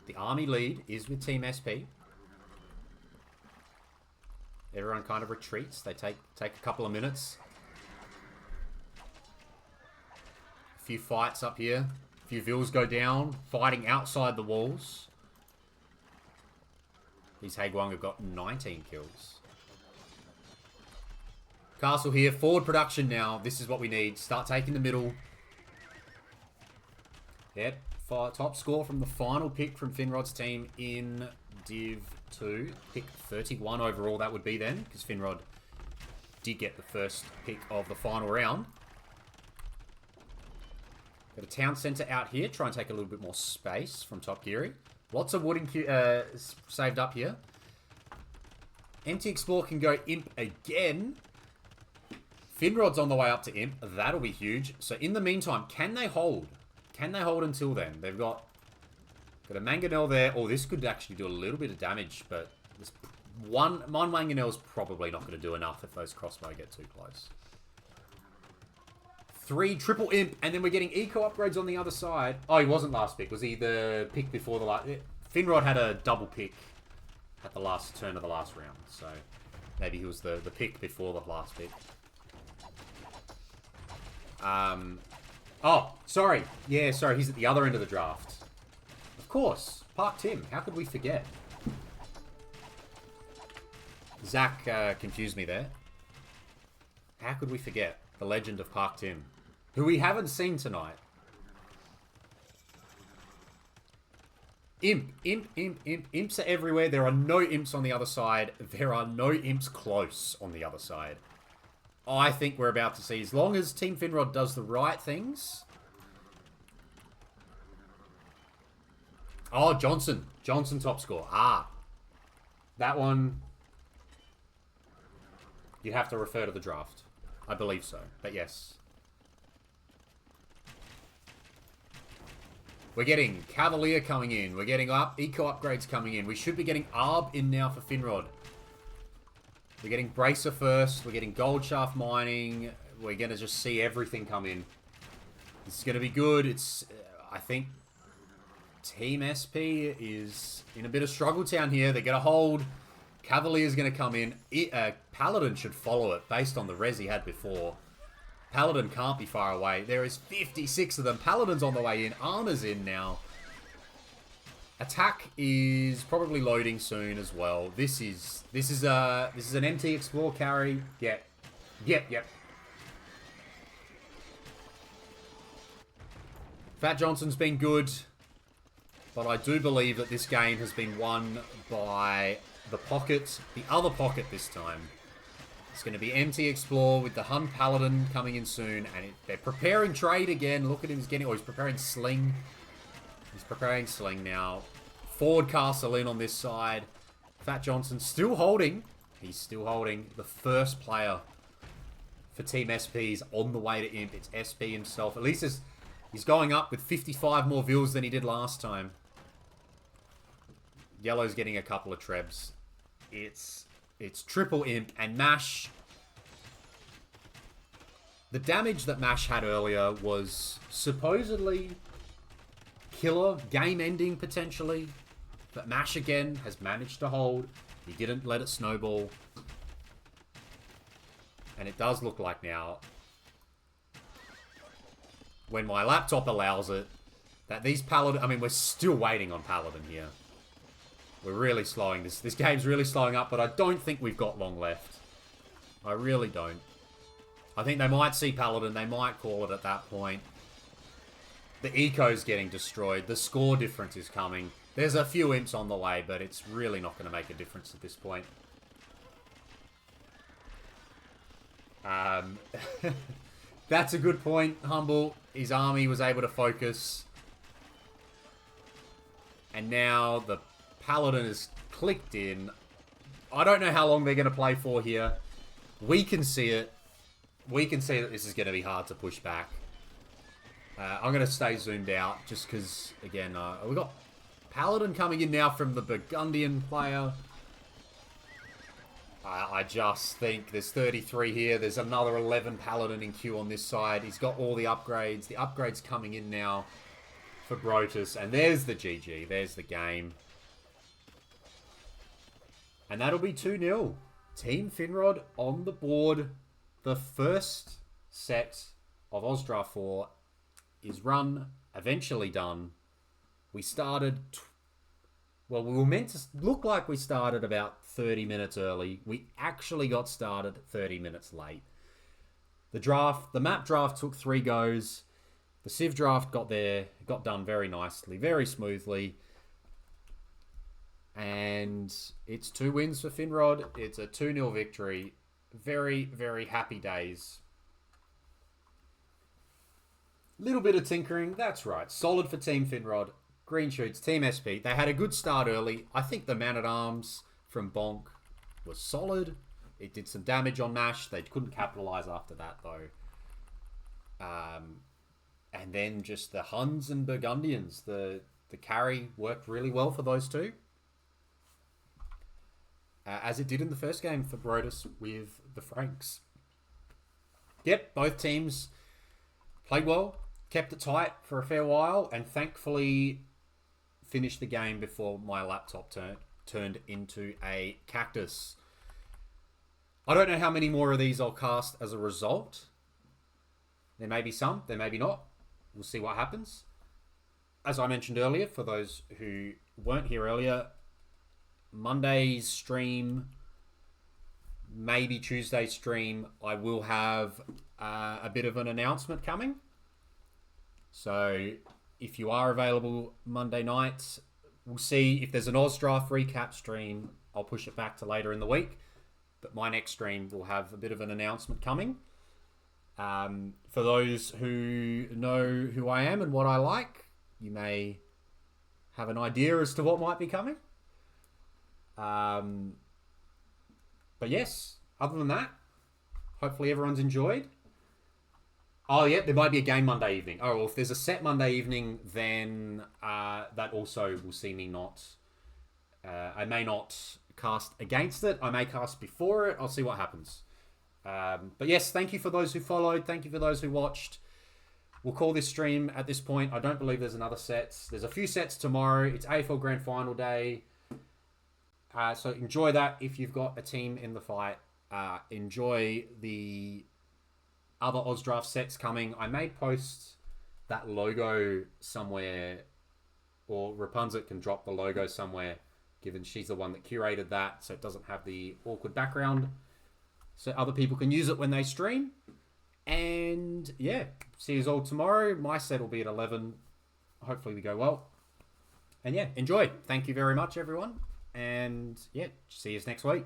the army lead is with Team SP. Everyone kind of retreats. They take a couple of minutes. A few fights up here. A few vills go down. Fighting outside the walls. These Hagwang have got 19 kills. Castle here. Forward production now. This is what we need. Start taking the middle. Yep. Top score from the final pick from Finrod's team in Div2. Pick 31 overall, that would be then, because Finrod did get the first pick of the final round. Got a town centre out here. Try and take a little bit more space from Top Geary. Lots of wood saved up here. Empty Explore can go Imp again. Finrod's on the way up to Imp. That'll be huge. So in the meantime, can they hold? Can they hold until then? They've got a Mangonel there. Oh, this could actually do a little bit of damage, but this one Mangonel's probably not going to do enough if those crossbow get too close. 3 triple imp, and then we're getting eco upgrades on the other side. Oh, he wasn't last pick. Was he the pick before the last? Finrod had a double pick at the last turn of the last round, so maybe he was the pick before the last pick. Oh, sorry. Yeah, sorry. He's at the other end of the draft. Of course. Park Tim. How could we forget? Zach confused me there. How could we forget the legend of Park Tim, who we haven't seen tonight? Imp, imp, imp, imp. Imps are everywhere. There are no imps on the other side. There are no imps close on the other side. I think we're about to see, as long as Team Finrod does the right things. Oh, Johnson. Johnson top score. Ah. That one, you have to refer to the draft. I believe so, but yes. We're getting Cavalier coming in. We're getting eco upgrades coming in. We should be getting Arb in now for Finrod. We're getting Bracer first. We're getting Gold Shaft mining. We're going to just see everything come in. This is going to be good. It's, I think, Team SP is in a bit of struggle town here. They're going to hold. Cavalier's going to come in. Paladin should follow it based on the res he had before. Paladin can't be far away. There is 56 of them. Paladin's on the way in. Armor's in now. Attack is probably loading soon as well. This is an MT Explore carry. Yep. Fat Johnson's been good, but I do believe that this game has been won by the pocket, the other pocket this time. It's going to be MT Explore with the Hun Paladin coming in soon, and they're preparing trade again. Look at him, he's preparing Sling. He's preparing Sling now. Forward Castle in on this side. Fat Johnson still holding. He's still holding. The first player for Team SP is on the way to Imp. It's SP himself. At least he's going up with 55 more views than he did last time. Yellow's getting a couple of trebs. It's triple Imp and Mash. The damage that Mash had earlier was supposedly killer, game-ending potentially. But Mash again has managed to hold. He didn't let it snowball. And it does look like now, when my laptop allows it, that these Paladin... I mean, we're still waiting on Paladin here. We're really slowing this. This game's really slowing up, but I don't think we've got long left. I really don't. I think they might see Paladin. They might call it at that point. The eco's getting destroyed. The score difference is coming. There's a few imps on the way, but it's really not going to make a difference at this point. That's a good point, Humble. His army was able to focus. And now the Paladin is clicked in. I don't know how long they're going to play for here. We can see it. We can see that this is going to be hard to push back. I'm going to stay zoomed out just because, again, we've got Paladin coming in now from the Burgundian player. I just think there's 33 here. There's another 11 Paladin in queue on this side. He's got all the upgrades. The upgrades coming in now for Brotus. And there's the GG. There's the game. And that'll be 2-0. Team Finrod on the board. The first set of AusDraft4 is run, eventually done. We started... Well, we were meant to look like we started about 30 minutes early. We actually got started 30 minutes late. The map draft took 3 goes. The Civ draft got done very nicely, very smoothly. And it's 2 wins for Finrod. It's a 2-0 victory. Very, very happy days. Little bit of tinkering. That's right. Solid for Team Finrod. Green shoots, Team SP. They had a good start early. I think the man-at-arms from Bonk was solid. It did some damage on Mash. They couldn't capitalize after that, though. And then just the Huns and Burgundians. The carry worked really well for those two. As it did in the first game for Brotus with the Franks. Yep, both teams played well, kept it tight for a fair while, and thankfully finished the game before my laptop turned into a cactus. I don't know how many more of these I'll cast as a result. There may be some, there may be not. We'll see what happens. As I mentioned earlier, for those who weren't here earlier, Monday's stream, maybe Tuesday's stream, I will have a bit of an announcement coming. So if you are available Monday nights, we'll see if there's an AusDraft recap stream. I'll push it back to later in the week. But my next stream will have a bit of an announcement coming. For those who know who I am and what I like, you may have an idea as to what might be coming. But yes, other than that, hopefully everyone's enjoyed. Oh, yeah, there might be a game Monday evening. Oh, well, if there's a set Monday evening, then that also will see me not... I may not cast against it. I may cast before it. I'll see what happens. But yes, thank you for those who followed. Thank you for those who watched. We'll call this stream at this point. I don't believe there's another set. There's a few sets tomorrow. It's AFL Grand Final Day. So enjoy that if you've got a team in the fight. Enjoy the other AusDraft sets coming. I may post that logo somewhere, or Rapunzel can drop the logo somewhere, given she's the one that curated that, so it doesn't have the awkward background, so other people can use it when they stream. And yeah, see you all tomorrow. My set will be at 11. Hopefully we go well. And yeah, enjoy. Thank you very much, everyone. And yeah, see you next week.